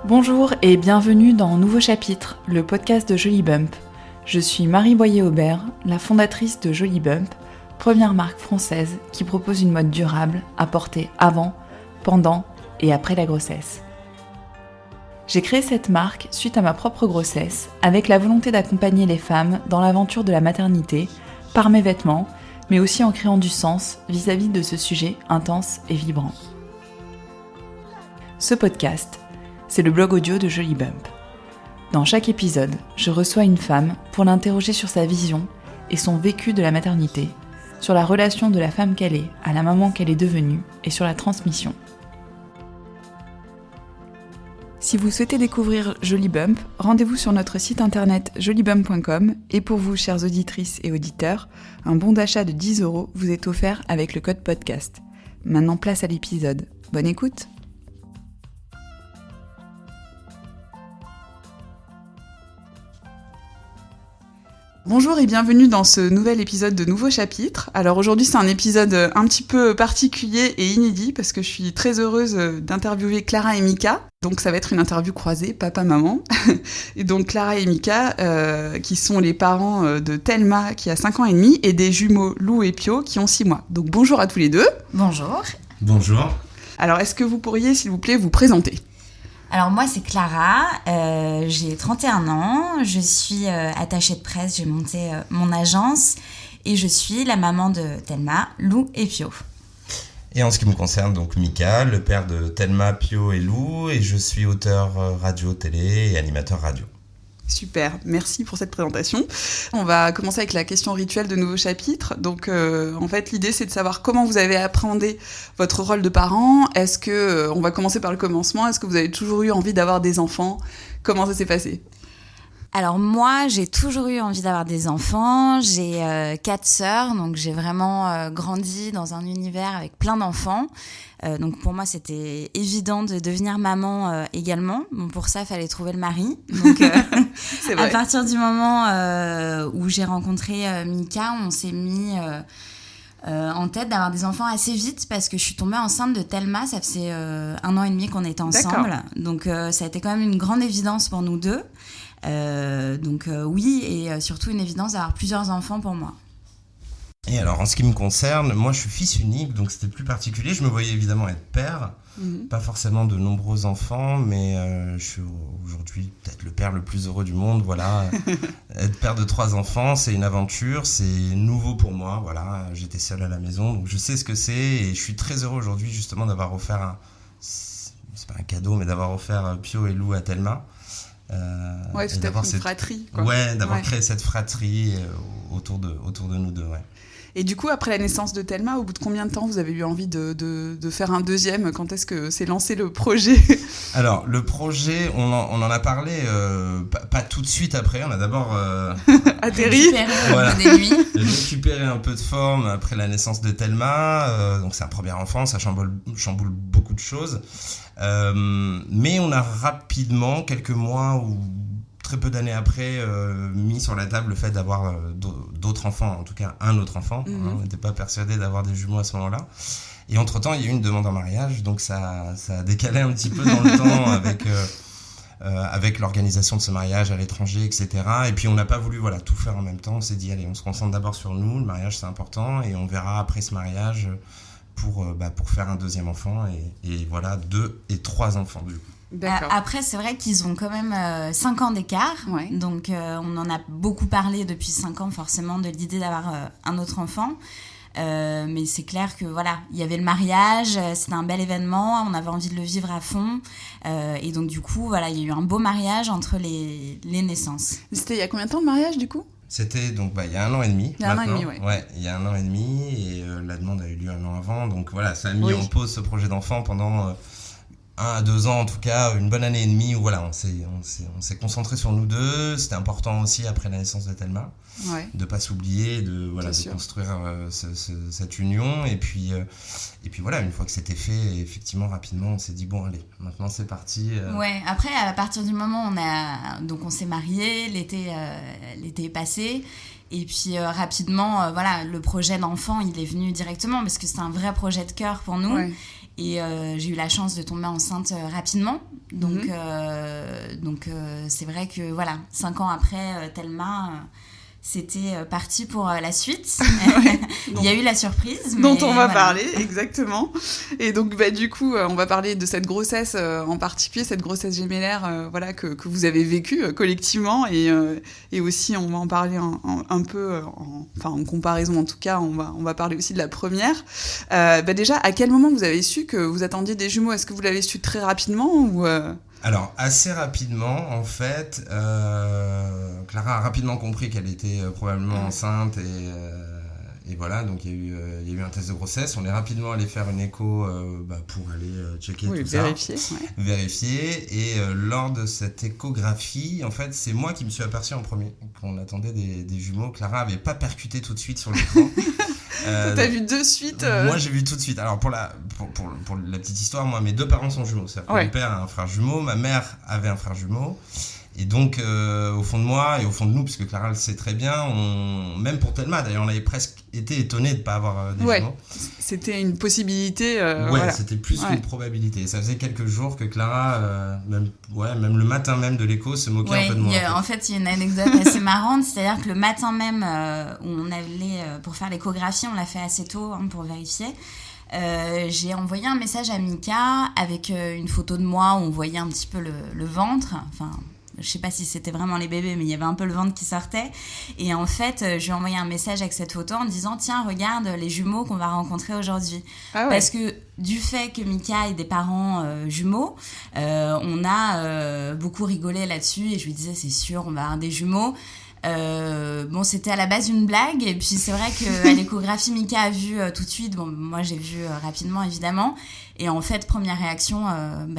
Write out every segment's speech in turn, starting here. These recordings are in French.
Bonjour et bienvenue dans Nouveau Chapitre, le podcast de Joli Bump. Je suis Marie Boyer-Aubert, la fondatrice de Joli Bump, première marque française qui propose une mode durable à porter avant, pendant et après la grossesse. J'ai créé cette marque suite à ma propre grossesse, avec la volonté d'accompagner les femmes dans l'aventure de la maternité, par mes vêtements, mais aussi en créant du sens vis-à-vis de ce sujet intense et vibrant. Ce podcast, c'est le blog audio de Joli Bump. Dans chaque épisode, je reçois une femme pour l'interroger sur sa vision et son vécu de la maternité, sur la relation de la femme qu'elle est à la maman qu'elle est devenue et sur la transmission. Si vous souhaitez découvrir Joli Bump, rendez-vous sur notre site internet jolibump.com et pour vous, chères auditrices et auditeurs, un bon d'achat de 10 € vous est offert avec le code podcast. Maintenant, place à l'épisode. Bonne écoute! Bonjour et bienvenue dans ce nouvel épisode de Nouveau Chapitre. Alors aujourd'hui c'est un épisode un petit peu particulier et inédit parce que je suis très heureuse d'interviewer Clara et Mika. Donc ça va être une interview croisée, papa-maman. Et donc Clara et Mika qui sont les parents de Thelma qui a 5 ans et demi et des jumeaux Lou et Pio qui ont 6 mois. Donc bonjour à tous les deux. Bonjour. Bonjour. Alors est-ce que vous pourriez s'il vous plaît vous présenter ? Alors moi c'est Clara, j'ai 31 ans, je suis attachée de presse, j'ai monté mon agence et je suis la maman de Thelma, Lou et Pio. Et en ce qui me concerne, donc Mika, le père de Thelma, Pio et Lou, et je suis auteur radio, télé et animateur radio. Super, merci pour cette présentation. On va commencer avec la question rituelle de Nouveau Chapitre. Donc, en fait, l'idée, c'est de savoir comment vous avez appréhendé votre rôle de parent. Est-ce que, on va commencer par le commencement, est-ce que vous avez toujours eu envie d'avoir des enfants ? Comment ça s'est passé ? Alors moi, j'ai toujours eu envie d'avoir des enfants. J'ai 4 sœurs, donc j'ai vraiment grandi dans un univers avec plein d'enfants. Donc pour moi, c'était évident de devenir maman également. Bon, pour ça, il fallait trouver le mari. Donc C'est vrai. à partir du moment où j'ai rencontré Mika, on s'est mis en tête d'avoir des enfants assez vite parce que je suis tombée enceinte de Thelma. Ça faisait 1 an et demi qu'on était ensemble. D'accord. Donc ça a été quand même une grande évidence pour nous deux. Oui, et surtout une évidence d'avoir plusieurs enfants pour moi. Et alors, en ce qui me concerne, moi je suis fils unique, donc c'était plus particulier. Je me voyais évidemment être père, pas forcément de nombreux enfants, mais je suis aujourd'hui peut-être le père le plus heureux du monde. Voilà, être père de 3 enfants, c'est une aventure, c'est nouveau pour moi. Voilà, j'étais seul à la maison, donc je sais ce que c'est, et je suis très heureux aujourd'hui justement d'avoir offert c'est pas un cadeau, mais d'avoir offert Pio et Lou à Thelma. Ouais, tout à fait, une fratrie. Quoi. Ouais, d'avoir créé cette fratrie autour de nous deux, ouais. Et du coup, après la naissance de Thelma, au bout de combien de temps vous avez eu envie de faire un deuxième ? Quand est-ce que s'est lancé le projet ? Alors, le projet, on en a parlé pas tout de suite après. On a d'abord Atterri. Voilà. Des nuits. récupéré un peu de forme après la naissance de Thelma. Donc, c'est un premier enfant, ça chamboule beaucoup de choses. Mais on a rapidement, quelques mois ou très peu d'années après, mis sur la table le fait d'avoir d'autres enfants, en tout cas un autre enfant. On n'était pas persuadé d'avoir des jumeaux à ce moment-là. Et entre-temps, il y a eu une demande en mariage, donc ça a décalé un petit peu dans le temps avec l'organisation de ce mariage à l'étranger, etc. Et puis on n'a pas voulu tout faire en même temps. On s'est dit, allez, on se concentre d'abord sur nous, le mariage c'est important, et on verra après ce mariage pour faire un deuxième enfant, et voilà, 2 et 3 enfants du coup. D'accord. Après, c'est vrai qu'ils ont quand même 5 ans d'écart. Ouais. Donc, on en a beaucoup parlé depuis 5 ans, forcément, de l'idée d'avoir un autre enfant. Mais c'est clair que, voilà, il y avait le mariage, c'était un bel événement, on avait envie de le vivre à fond. Et donc, du coup, voilà, il y a eu un beau mariage entre les naissances. C'était il y a combien de temps le mariage, du coup ? C'était donc il y a 1 an et demi. Il y a 1 an et demi, ouais. Ouais, il y a 1 an et demi, et la demande a eu lieu 1 an avant. Donc voilà, ça a mis Oui. en pause ce projet d'enfant pendant 1 à 2 ans, en tout cas, une bonne année et demie, où voilà, on s'est concentré sur nous deux. C'était important aussi après la naissance de Thelma, de pas s'oublier, de construire cette union. Et puis voilà, une fois que c'était fait, effectivement, rapidement, on s'est dit, bon, allez, maintenant c'est parti. Ouais, après, à partir du moment où on s'est mariés, l'été est passé. Et puis rapidement, le projet d'enfant, il est venu directement parce que c'était un vrai projet de cœur pour nous. Ouais. Et j'ai eu la chance de tomber enceinte rapidement. Donc, c'est vrai que, voilà, 5 ans après Thelma... c'était parti pour la suite. Il y a eu la surprise. Dont on va parler, exactement. Et donc, du coup, on va parler de cette grossesse en particulier, cette grossesse gémellaire voilà, que vous avez vécue collectivement. Et aussi, on va en parler un peu, en comparaison en tout cas, on va parler aussi de la première. Déjà, à quel moment vous avez su que vous attendiez des jumeaux ? Est-ce que vous l'avez su très rapidement ou Alors, assez rapidement, en fait, Clara a rapidement compris qu'elle était probablement enceinte et voilà, donc il y a eu un test de grossesse. On est rapidement allé faire une écho pour aller checker tout vérifier, ça. Vérifier. Et lors de cette échographie, en fait, c'est moi qui me suis aperçu en premier qu'on attendait des jumeaux. Clara n'avait pas percuté tout de suite sur l'écran. T'as vu de suite Moi, j'ai vu tout de suite. Alors, pour la petite histoire, moi, mes 2 parents sont jumeaux. C'est-à-dire que mon père a un frère jumeau, ma mère avait un frère jumeau. Et donc, au fond de moi et au fond de nous, puisque Clara le sait très bien, même pour Thelma, d'ailleurs, on avait presque été étonnés de ne pas avoir des jumeaux. C'était une possibilité. C'était plus qu'une probabilité. Ça faisait quelques jours que Clara, même le matin même de l'écho, se moquait un peu de moi. En fait, il y a une anecdote assez marrante, c'est-à-dire que le matin même où on allait pour faire l'échographie, on l'a fait assez tôt pour vérifier. J'ai envoyé un message à Mika avec une photo de moi où on voyait un petit peu le ventre. Enfin, je sais pas si c'était vraiment les bébés, mais il y avait un peu le ventre qui sortait. Et en fait, je lui ai envoyé un message avec cette photo en disant « Tiens, regarde les jumeaux qu'on va rencontrer aujourd'hui. » Parce que du fait que Mika ait des parents jumeaux, on a beaucoup rigolé là-dessus. Et je lui disais « C'est sûr, on va avoir des jumeaux. » C'était à la base une blague, et puis c'est vrai qu'à l'échographie Mika a vu tout de suite, moi j'ai vu rapidement évidemment, et en fait première réaction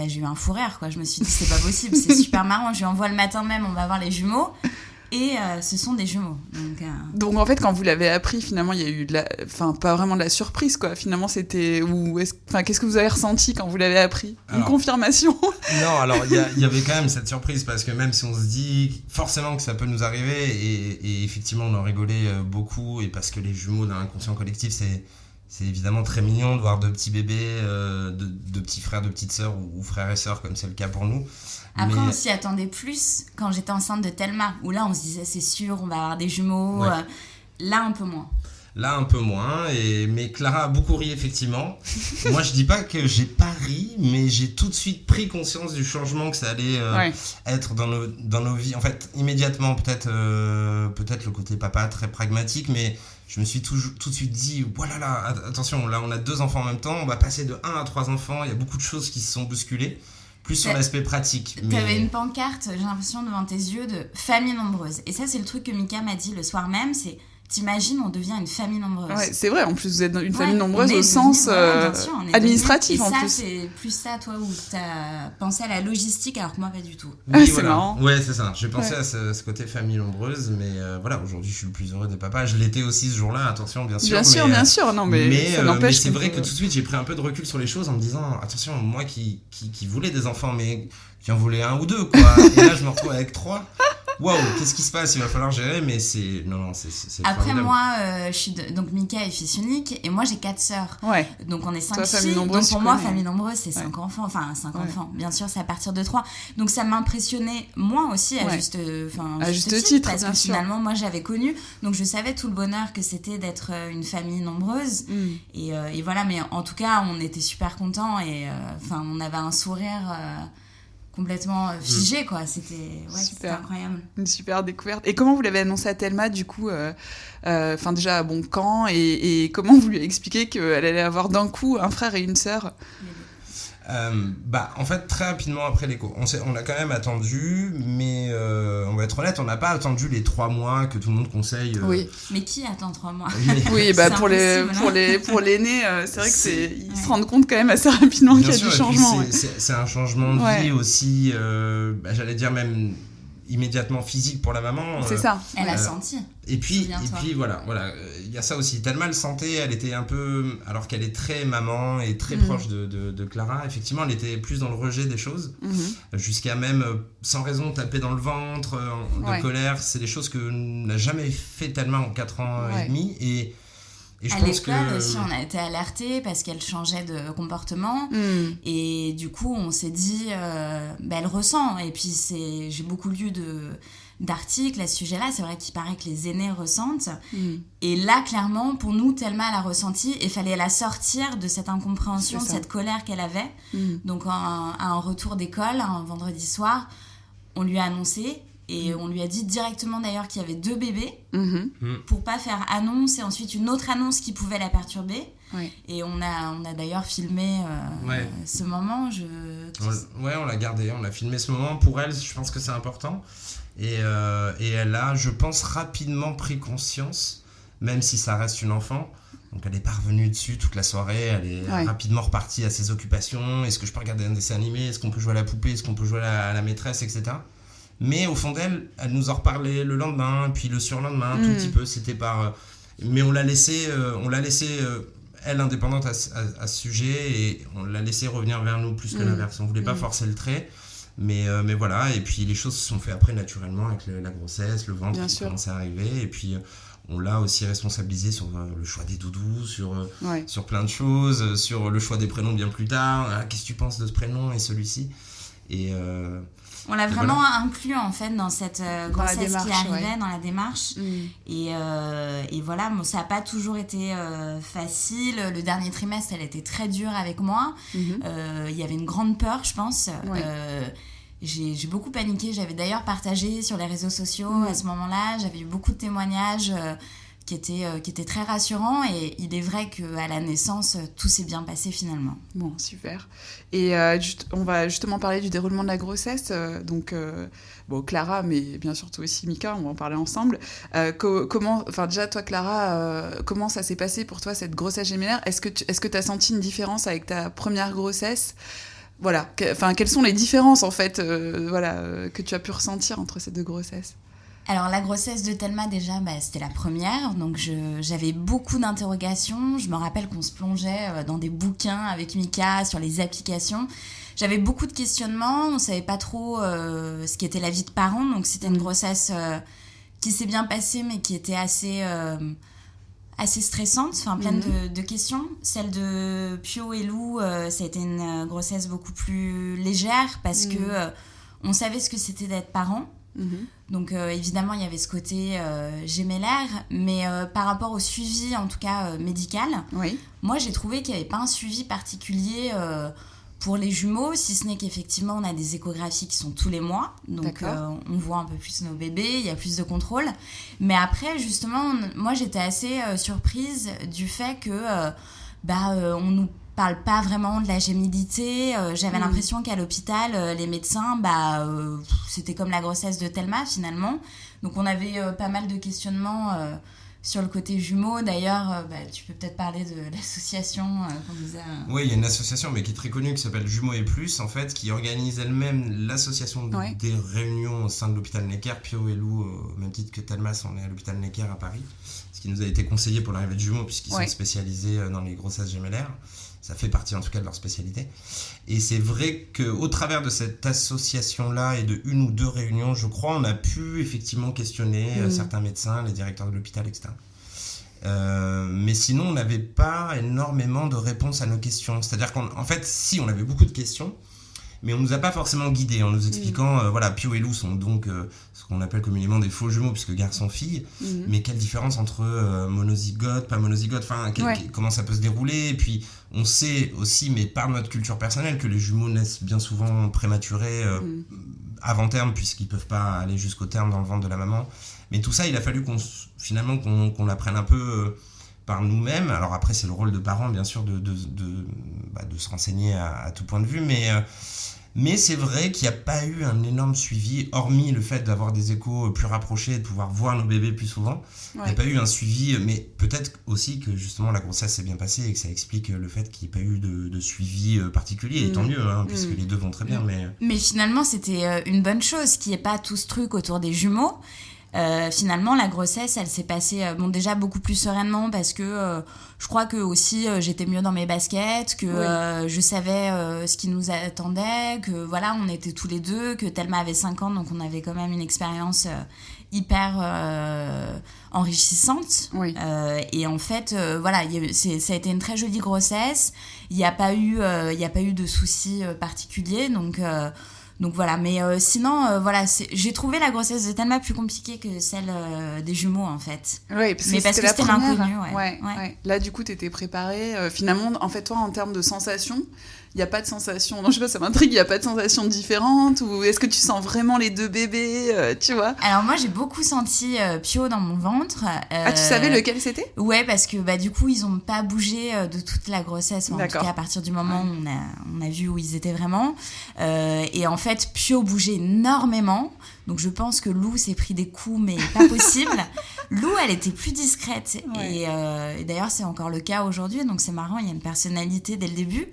j'ai eu un fou rire quoi. Je me suis dit c'est pas possible, c'est super marrant, je lui envoie le matin même, on va voir les jumeaux. Et ce sont des jumeaux. Donc en fait, quand vous l'avez appris, finalement, il y a eu pas vraiment de la surprise, quoi. Finalement, c'était... qu'est-ce que vous avez ressenti quand vous l'avez appris ? Une confirmation ? Non, alors il y avait quand même cette surprise, parce que même si on se dit forcément que ça peut nous arriver, et effectivement, on en rigolait beaucoup, et parce que les jumeaux dans l'inconscient collectif, c'est évidemment très mignon de voir 2 petits bébés, 2 petits frères, 2 petites sœurs, ou frères et sœurs, comme c'est le cas pour nous. Après, on s'y attendait plus quand j'étais enceinte de Thelma, où là, on se disait, c'est sûr, on va avoir des jumeaux. Là, un peu moins. Là, un peu moins. Mais Clara a beaucoup ri, effectivement. Moi, je dis pas que j'ai pas ri, mais j'ai tout de suite pris conscience du changement que ça allait être dans nos vies. En fait, immédiatement, peut-être le côté papa très pragmatique, mais je me suis tout de suite dit, voilà, là, attention, là, on a 2 enfants en même temps, on va passer de 1 à 3 enfants, il y a beaucoup de choses qui se sont bousculées. Plus sur l'aspect pratique. T'avais une pancarte, j'ai l'impression, devant tes yeux, de famille nombreuse. Et ça, c'est le truc que Mika m'a dit le soir même, c'est... T'imagines, on devient une famille nombreuse. Ouais, c'est vrai, en plus, vous êtes une famille nombreuse au sens administratif, en plus. Et ça, c'est plus ça, toi, où t'as pensé à la logistique, alors que moi, pas du tout. Oui, c'est marrant. Ouais, c'est ça. J'ai pensé à ce côté famille nombreuse, mais aujourd'hui, je suis le plus heureux des papas. Je l'étais aussi ce jour-là, attention, bien sûr. Bien sûr, non, mais ça n'empêche. Mais c'est vrai que tout de suite, j'ai pris un peu de recul sur les choses en me disant, attention, moi qui voulais des enfants, mais qui en voulais 1 ou 2, quoi. Et là, je me retrouve avec 3. Waouh, qu'est-ce qui se passe ? Il va falloir gérer, mais c'est Après, formidable. moi, donc Mika est fils unique, et moi j'ai 4 sœurs. Ouais. Donc on est 5 Toi, filles. nombreuse, Donc pour moi, famille nombreuse, c'est 5 enfants. Enfin, 5 enfants. Bien sûr, c'est à partir de 3. Donc ça m'impressionnait, moi aussi, à juste titre. Parce que finalement, moi j'avais connu. Donc je savais tout le bonheur que c'était d'être une famille nombreuse. Et voilà, mais en tout cas, on était super contents. Et on avait un sourire... complètement figé, quoi. C'était incroyable. Une super découverte. Et comment vous l'avez annoncé à Thelma, du coup déjà, quand et comment vous lui avez expliqué qu'elle allait avoir d'un coup un frère et une sœur ? En fait, très rapidement après l'écho, on a quand même attendu, mais on va être honnête, on n'a pas attendu les 3 mois que tout le monde conseille. Oui. Mais qui attend 3 mois ? Oui, pour l'aîné, c'est vrai que ils se rendent compte quand même assez rapidement qu'il y a du changement. C'est un changement de vie aussi, j'allais dire même immédiatement physique pour la maman. C'est ça. Elle a senti. Et puis voilà, il y a ça aussi. Thelma le sentait, elle était un peu, alors qu'elle est très maman et très proche de Clara, effectivement, elle était plus dans le rejet des choses, jusqu'à même sans raison taper dans le ventre, de colère. C'est des choses que n'a jamais fait Thelma en 4 ans et demi, Et je à pense l'école que aussi, on a été alertés parce qu'elle changeait de comportement. Et du coup, on s'est dit, elle ressent. Et puis, j'ai beaucoup lu d'articles à ce sujet-là. C'est vrai qu'il paraît que les aînés ressentent. Et là, clairement, pour nous, Thelma l'a ressenti. Et il fallait la sortir de cette incompréhension, de cette colère qu'elle avait. Donc, à un retour d'école, un vendredi soir, on lui a annoncé. Et on lui a dit directement d'ailleurs qu'il y avait 2 bébés pour pas faire annonce et ensuite une autre annonce qui pouvait la perturber. Et on a d'ailleurs filmé ce moment. On l'a gardé, on a filmé ce moment. Pour elle, je pense que c'est important. Et elle a, je pense, rapidement pris conscience, même si ça reste une enfant. Donc elle est pas revenue dessus toute la soirée, elle est rapidement repartie à ses occupations. Est-ce que je peux regarder un dessin animé ? Est-ce qu'on peut jouer à la poupée ? Est-ce qu'on peut jouer à la maîtresse, etc. Mais au fond d'elle, elle nous en reparlait le lendemain, puis le surlendemain, tout petit peu. C'était par... Mais on l'a laissé, elle, indépendante à ce sujet, et on l'a laissé revenir vers nous plus que l'inverse. On voulait pas forcer le trait, mais voilà. Et puis les choses se sont faites après naturellement, avec la grossesse, le ventre qui commence à arriver. Et puis on l'a aussi responsabilisé sur le choix des doudous, sur plein de choses, sur le choix des prénoms bien plus tard. Ah, qu'est-ce que tu penses de ce prénom et celui-ci ? Et... on l'a vraiment inclus en fait dans cette grossesse qui arrivait, dans la démarche. Et voilà, bon, ça n'a pas toujours été facile. Le dernier trimestre, elle était très dure avec moi. Il y avait une grande peur, je pense. J'ai beaucoup paniqué. J'avais d'ailleurs partagé sur les réseaux sociaux à ce moment-là. J'avais eu beaucoup de témoignages qui était très rassurant, et il est vrai qu'à la naissance, tout s'est bien passé finalement. Bon, super. Et on va justement parler du déroulement de la grossesse. Clara, mais bien sûr toi aussi Mika, on va en parler ensemble. Déjà toi Clara, comment ça s'est passé pour toi cette grossesse gémellaire ? Est-ce que tu as senti une différence avec ta première grossesse ? Voilà, quelles sont les différences en fait que tu as pu ressentir entre ces 2 grossesses ? Alors la grossesse de Thelma déjà, c'était la première, donc j'avais beaucoup d'interrogations. Je me rappelle qu'on se plongeait dans des bouquins avec Mika sur les applications. J'avais beaucoup de questionnements, on savait pas trop ce qu'était la vie de parent, donc c'était une grossesse qui s'est bien passée mais qui était assez stressante, pleine de questions. Celle de Pio et Lou, ça a été une grossesse beaucoup plus légère parce que on savait ce que c'était d'être parent. Donc évidemment il y avait ce côté gémellaire, mais par rapport au suivi en tout cas médical, moi j'ai trouvé qu'il n'y avait pas un suivi particulier pour les jumeaux, si ce n'est qu'effectivement on a des échographies qui sont tous les mois, donc on voit un peu plus nos bébés, il y a plus de contrôle. Mais après justement moi j'étais assez surprise du fait que on nous parle pas vraiment de la gémellité. J'avais l'impression qu'à l'hôpital, les médecins, c'était comme la grossesse de Thelma finalement. Donc on avait pas mal de questionnements sur le côté jumeaux. D'ailleurs, tu peux peut-être parler de l'association qu'on nous a... Oui, il y a une association mais qui est très connue qui s'appelle Jumeaux et Plus, en fait, qui organise elle-même l'association des réunions au sein de l'hôpital Necker. Pio et Lou, au même titre que Thelma, sont nés à l'hôpital Necker à Paris. Ce qui nous a été conseillé pour l'arrivée de jumeaux puisqu'ils sont spécialisés dans les grossesses gémellaires. Ça fait partie en tout cas de leur spécialité. Et c'est vrai qu'au travers de cette association-là et de 1 ou 2 réunions, je crois, on a pu effectivement questionner certains médecins, les directeurs de l'hôpital, etc. Mais sinon, on n'avait pas énormément de réponses à nos questions. C'est-à-dire qu'en fait, si, on avait beaucoup de questions, mais on ne nous a pas forcément guidés en nous expliquant, Pio et Lou sont donc ce qu'on appelle communément des faux jumeaux, puisque garçon-fille, mais quelle différence entre monozygote, pas monozygote, comment ça peut se dérouler. Et puis, on sait aussi, mais par notre culture personnelle, que les jumeaux naissent bien souvent prématurés, avant terme, puisqu'ils ne peuvent pas aller jusqu'au terme dans le ventre de la maman. Mais tout ça, il a fallu qu'on l'apprenne un peu... par nous-mêmes. Alors après, c'est le rôle de parents, bien sûr, de se renseigner à tout point de vue, mais c'est vrai qu'il n'y a pas eu un énorme suivi, hormis le fait d'avoir des échos plus rapprochés et de pouvoir voir nos bébés plus souvent. Il n'y a pas eu un suivi, mais peut-être aussi que justement la grossesse s'est bien passée et que ça explique le fait qu'il n'y ait pas eu de suivi particulier, et tant mieux, puisque les 2 vont très bien. Mais finalement, c'était une bonne chose qu'il n'y ait pas tout ce truc autour des jumeaux. Finalement la grossesse elle s'est passée déjà beaucoup plus sereinement parce que je crois que aussi j'étais mieux dans mes baskets, que je savais ce qui nous attendait, que voilà on était tous les 2, que Thelma avait 5 ans donc on avait quand même une expérience hyper enrichissante. Oui. Et en fait, voilà, ça a été une très jolie grossesse. Il n'y a pas eu de soucis particuliers, donc voilà. Mais sinon, voilà, j'ai trouvé la grossesse de Thelma plus compliquée que celle des jumeaux, en fait. Oui, parce que c'était l'inconnu. Ouais. Là, du coup, t'étais préparée. Finalement, en fait, toi, en termes de sensations, il n'y a pas de sensation. Non, je sais pas, ça m'intrigue. Il n'y a pas de sensation différente, ou est-ce que tu sens vraiment les deux bébés, tu vois? Alors moi, j'ai beaucoup senti Pio dans mon ventre. Ah, tu savais lequel c'était? Ouais, parce que du coup, ils n'ont pas bougé de toute la grossesse. En tout cas, à partir du moment où on a vu où ils étaient vraiment. Et en fait, Pio bougeait énormément. Donc je pense que Lou s'est pris des coups, mais pas possible. Lou, elle était plus discrète. Ouais. Et d'ailleurs, c'est encore le cas aujourd'hui. Donc c'est marrant, il y a une personnalité dès le début.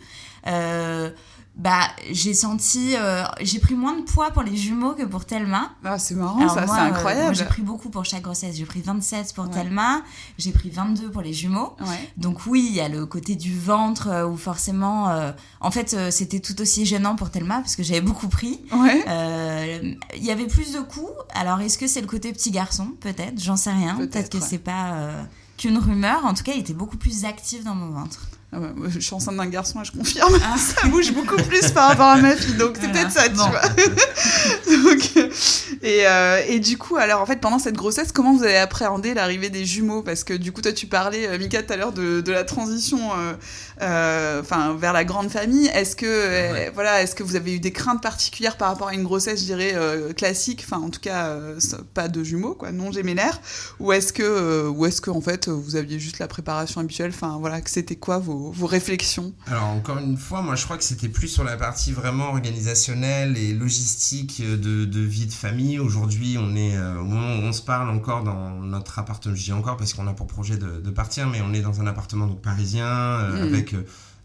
J'ai senti j'ai pris moins de poids pour les jumeaux que pour Thelma. Ah, c'est marrant. Alors, ça, c'est incroyable. Moi, j'ai pris beaucoup pour chaque grossesse. J'ai pris 27 pour Thelma, j'ai pris 22 pour les jumeaux. Donc oui, il y a le côté du ventre où forcément en fait c'était tout aussi gênant pour Thelma parce que j'avais beaucoup pris. Il y avait plus de coups. Alors est-ce que c'est le côté petit garçon? Peut-être, j'en sais rien. Peut-être que c'est pas qu'une rumeur. En tout cas, il était beaucoup plus actif dans mon ventre. Ah ouais, je suis enceinte d'un garçon, je confirme. Ça bouge beaucoup plus par rapport à ma fille, donc c'est peut-être ça, tu vois. Donc, et du coup, alors en fait, pendant cette grossesse, comment vous avez appréhendé l'arrivée des jumeaux? Parce que du coup, toi, tu parlais, Mika, tout à l'heure de la transition vers la grande famille. Est-ce que vous avez eu des craintes particulières par rapport à une grossesse, je dirais, classique, enfin en tout cas, pas de jumeaux, quoi, non gémellaires, ou est-ce que en fait, vous aviez juste la préparation habituelle, enfin voilà, que c'était quoi vos réflexions? Alors encore une fois, moi je crois que c'était plus sur la partie vraiment organisationnelle et logistique de vie de famille. Aujourd'hui, on est au moment où on se parle encore dans notre appartement. Je dis encore parce qu'on a pour projet de partir, mais on est dans un appartement donc parisien avec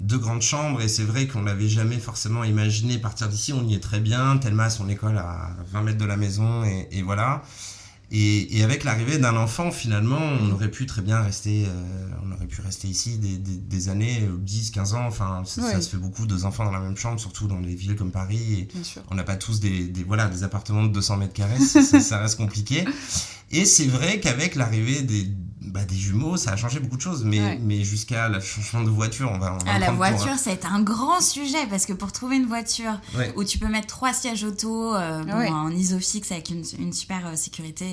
2 grandes chambres, et c'est vrai qu'on n'avait jamais forcément imaginé partir d'ici. On y est très bien. Thelma a son école à 20 mètres de la maison et voilà. Et avec l'arrivée d'un enfant, finalement, on aurait pu très bien rester, ici des années, 10, 15 ans. Enfin, ça se fait beaucoup, 2 enfants dans la même chambre, surtout dans des villes comme Paris. Et on n'a pas tous des appartements de 200 mètres carrés, ça reste compliqué. Et c'est vrai qu'avec l'arrivée des jumeaux, ça a changé beaucoup de choses, mais jusqu'à le changement de voiture, on va la voiture, ça a été un grand sujet, parce que pour trouver une voiture où tu peux mettre 3 sièges auto, en Isofix avec une super sécurité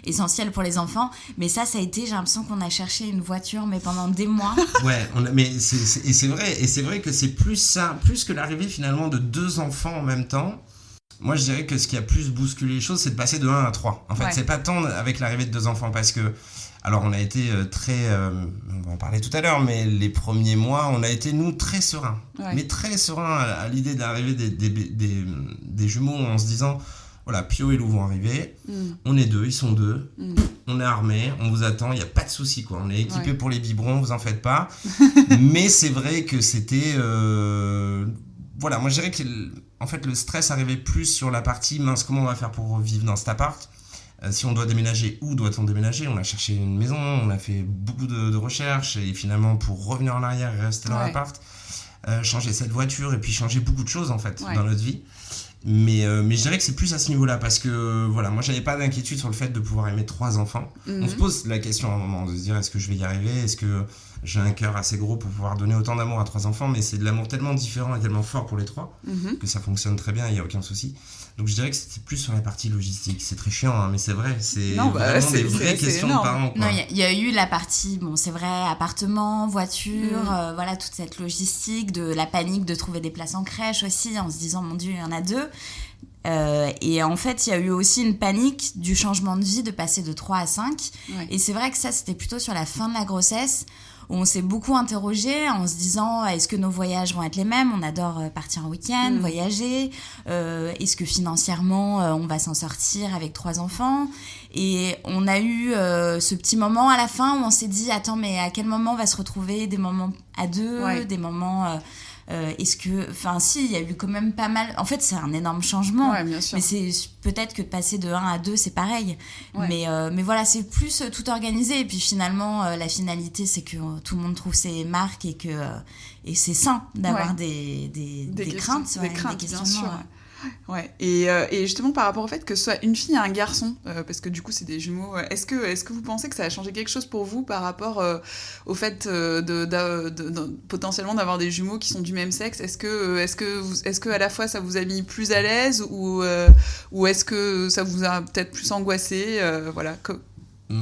essentielle pour les enfants, mais ça a été, j'ai l'impression qu'on a cherché une voiture, mais pendant des mois. C'est vrai que c'est plus ça, plus que l'arrivée finalement de 2 enfants en même temps. Moi, je dirais que ce qui a plus bousculé les choses, c'est de passer de 1 à 3. En fait, c'est pas tant avec l'arrivée de 2 enfants, parce que, alors, on a été on va en parler tout à l'heure, mais les premiers mois, on a été, nous, très sereins. Mais très sereins à l'idée d'arriver des jumeaux, en se disant, voilà, Pio et Lou vont arriver, on est 2, ils sont 2, on est armés, on vous attend, il n'y a pas de souci, quoi. On est équipés pour les biberons, vous en faites pas. Mais c'est vrai que c'était... Voilà, moi je dirais que en fait, le stress arrivait plus sur la partie mince, comment on va faire pour vivre dans cet appart, si on doit déménager, où doit-on déménager? On a cherché une maison, on a fait beaucoup de recherches, et finalement pour revenir en arrière et rester dans l'appart, changer cette voiture et puis changer beaucoup de choses en fait dans notre vie. Mais je dirais que c'est plus à ce niveau-là, parce que voilà, moi j'avais pas d'inquiétude sur le fait de pouvoir aimer 3 enfants. On se pose la question à un moment de se dire, est-ce que je vais y arriver, est-ce que j'ai un cœur assez gros pour pouvoir donner autant d'amour à 3 enfants, mais c'est de l'amour tellement différent et tellement fort pour les 3 que ça fonctionne très bien, il n'y a aucun souci. Donc je dirais que c'était plus sur la partie logistique. C'est très chiant, hein, mais c'est vrai, c'est vraiment des vraies questions de parents, quoi. Non, il y a eu la partie, c'est vrai, appartement, voiture, voilà, toute cette logistique, de la panique de trouver des places en crèche aussi, en se disant, mon Dieu, il y en a 2. Et en fait, il y a eu aussi une panique du changement de vie, de passer de 3 à 5. Et c'est vrai que ça, c'était plutôt sur la fin de la grossesse, où on s'est beaucoup interrogé en se disant, est-ce que nos voyages vont être les mêmes? On adore partir en week-end, voyager. Est-ce que financièrement, on va s'en sortir avec 3 enfants? Et on a eu ce petit moment à la fin où on s'est dit, attends, mais à quel moment on va se retrouver? Des moments à 2, des moments... est-ce que, il y a eu quand même pas mal. En fait, c'est un énorme changement. Bien sûr. Mais c'est peut-être que de passer de 1 à 2, c'est pareil. Mais voilà, c'est plus tout organisé. Et puis finalement, la finalité, c'est que tout le monde trouve ses marques et c'est sain d'avoir des craintes, des questionnements. Bien sûr. Ouais. Et justement, par rapport au fait que ce soit une fille et un garçon, parce que du coup, c'est des jumeaux, est-ce que vous pensez que ça a changé quelque chose pour vous par rapport au fait potentiellement d'avoir des jumeaux qui sont du même sexe? Est-ce que à la fois ça vous a mis plus à l'aise ou est-ce que ça vous a peut-être plus angoissé? Voilà.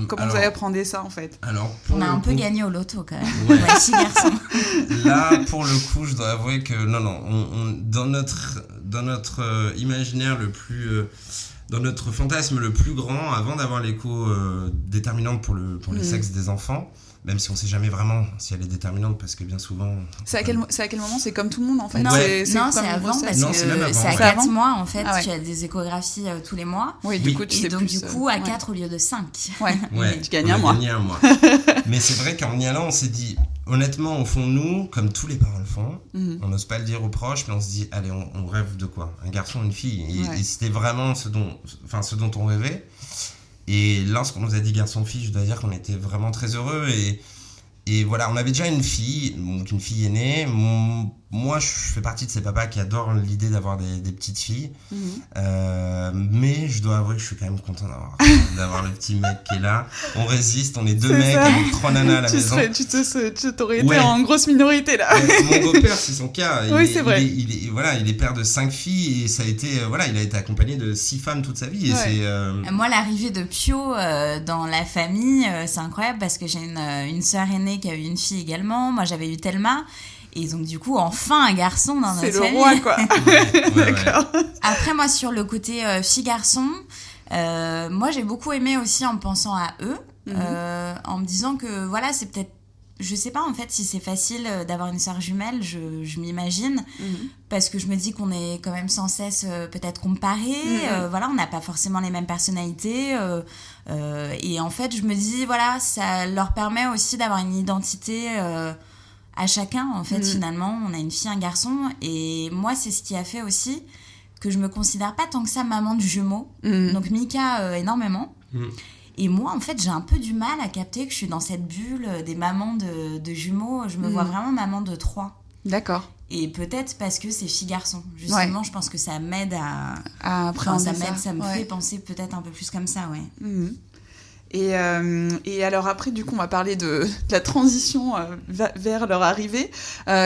Comment vous avez appréhendé ça en fait? Alors, on a un peu gagné au loto quand même. Ouais. 6 garçons. Là, pour le coup, je dois avouer que dans notre imaginaire le plus, dans notre fantasme le plus grand, avant d'avoir l'écho déterminante pour les sexes des enfants, même si on ne sait jamais vraiment si elle est déterminante, parce que bien souvent... C'est à quel moment? C'est comme tout le monde, en fait? Non, ouais. c'est avant, parce que c'est à 4 mois, en fait. Tu as des échographies tous les mois. Oui, du coup, tu sais plus... Et donc, du coup, à 4 au lieu de 5. Ouais, tu gagnes un mois. Mais c'est vrai qu'en y allant, on s'est dit... Honnêtement, au fond, nous, comme tous les parents le font, on n'ose pas le dire aux proches, mais on se dit, allez, on rêve de quoi? Un garçon, une fille. Et c'était vraiment ce dont on rêvait. Et lorsqu'on nous a dit garçon-fille, je dois dire qu'on était vraiment très heureux. Et voilà, on avait déjà une fille, donc une fille aînée. Moi, je fais partie de ces papas qui adorent l'idée d'avoir des petites filles. Mais je dois avouer que je suis quand même content d'avoir le petit mec qui est là. On résiste, on est deux mecs avec 3 nanas à la maison. Tu t'aurais été en grosse minorité là. Mon beau-père, c'est son cas. C'est vrai. Il est père de 5 filles et ça a été, il a été accompagné de 6 femmes toute sa vie. Et Moi, l'arrivée de Pio dans la famille, c'est incroyable parce que j'ai une sœur aînée qui a eu une fille également. Moi, j'avais eu Thelma. Et donc, du coup, enfin, un garçon dans notre famille. C'est le roi, quoi. D'accord. Après, moi, sur le côté fille-garçon, moi, j'ai beaucoup aimé aussi en pensant à eux, en me disant que, voilà, c'est peut-être... Je sais pas, en fait, si c'est facile d'avoir une sœur jumelle, je m'imagine, parce que je me dis qu'on est quand même sans cesse peut-être comparés, voilà, on n'a pas forcément les mêmes personnalités, et en fait, je me dis, voilà, ça leur permet aussi d'avoir une identité... à chacun, en fait, finalement, on a une fille, un garçon, et moi, c'est ce qui a fait aussi que je me considère pas tant que ça maman de jumeaux, donc Mika énormément, et moi, en fait, j'ai un peu du mal à capter que je suis dans cette bulle des mamans de jumeaux, je me vois vraiment maman de 3. D'accord. Et peut-être parce que c'est fille-garçon, justement, je pense que ça m'aide à appréhender ça me fait penser peut-être un peu plus comme ça, Et alors après, du coup, on va parler de la transition vers leur arrivée.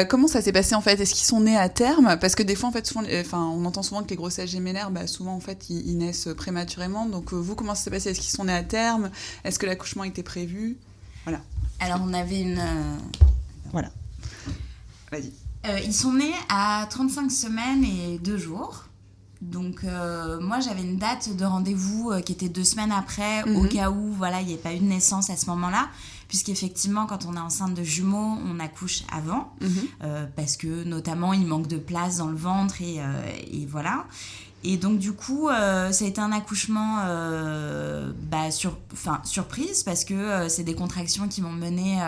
Comment ça s'est passé, en fait? Est-ce qu'ils sont nés à terme? Parce que des fois, en fait, on entend souvent que les grossesses gémellaires, souvent, en fait, ils naissent prématurément. Donc, vous, comment ça s'est passé? Est-ce qu'ils sont nés à terme? Est-ce que l'accouchement était prévu? Voilà. Alors, on avait une... Voilà. Vas-y. Ils sont nés à 35 semaines et 2 jours. Donc, moi, j'avais une date de rendez-vous qui était 2 semaines après, au cas où, voilà, il n'y ait pas eu de naissance à ce moment-là. Puisqu'effectivement, quand on est enceinte de jumeaux, on accouche avant. Parce que, notamment, il manque de place dans le ventre et voilà. Et donc, du coup, ça a été un accouchement surprise parce que c'est des contractions qui m'ont menée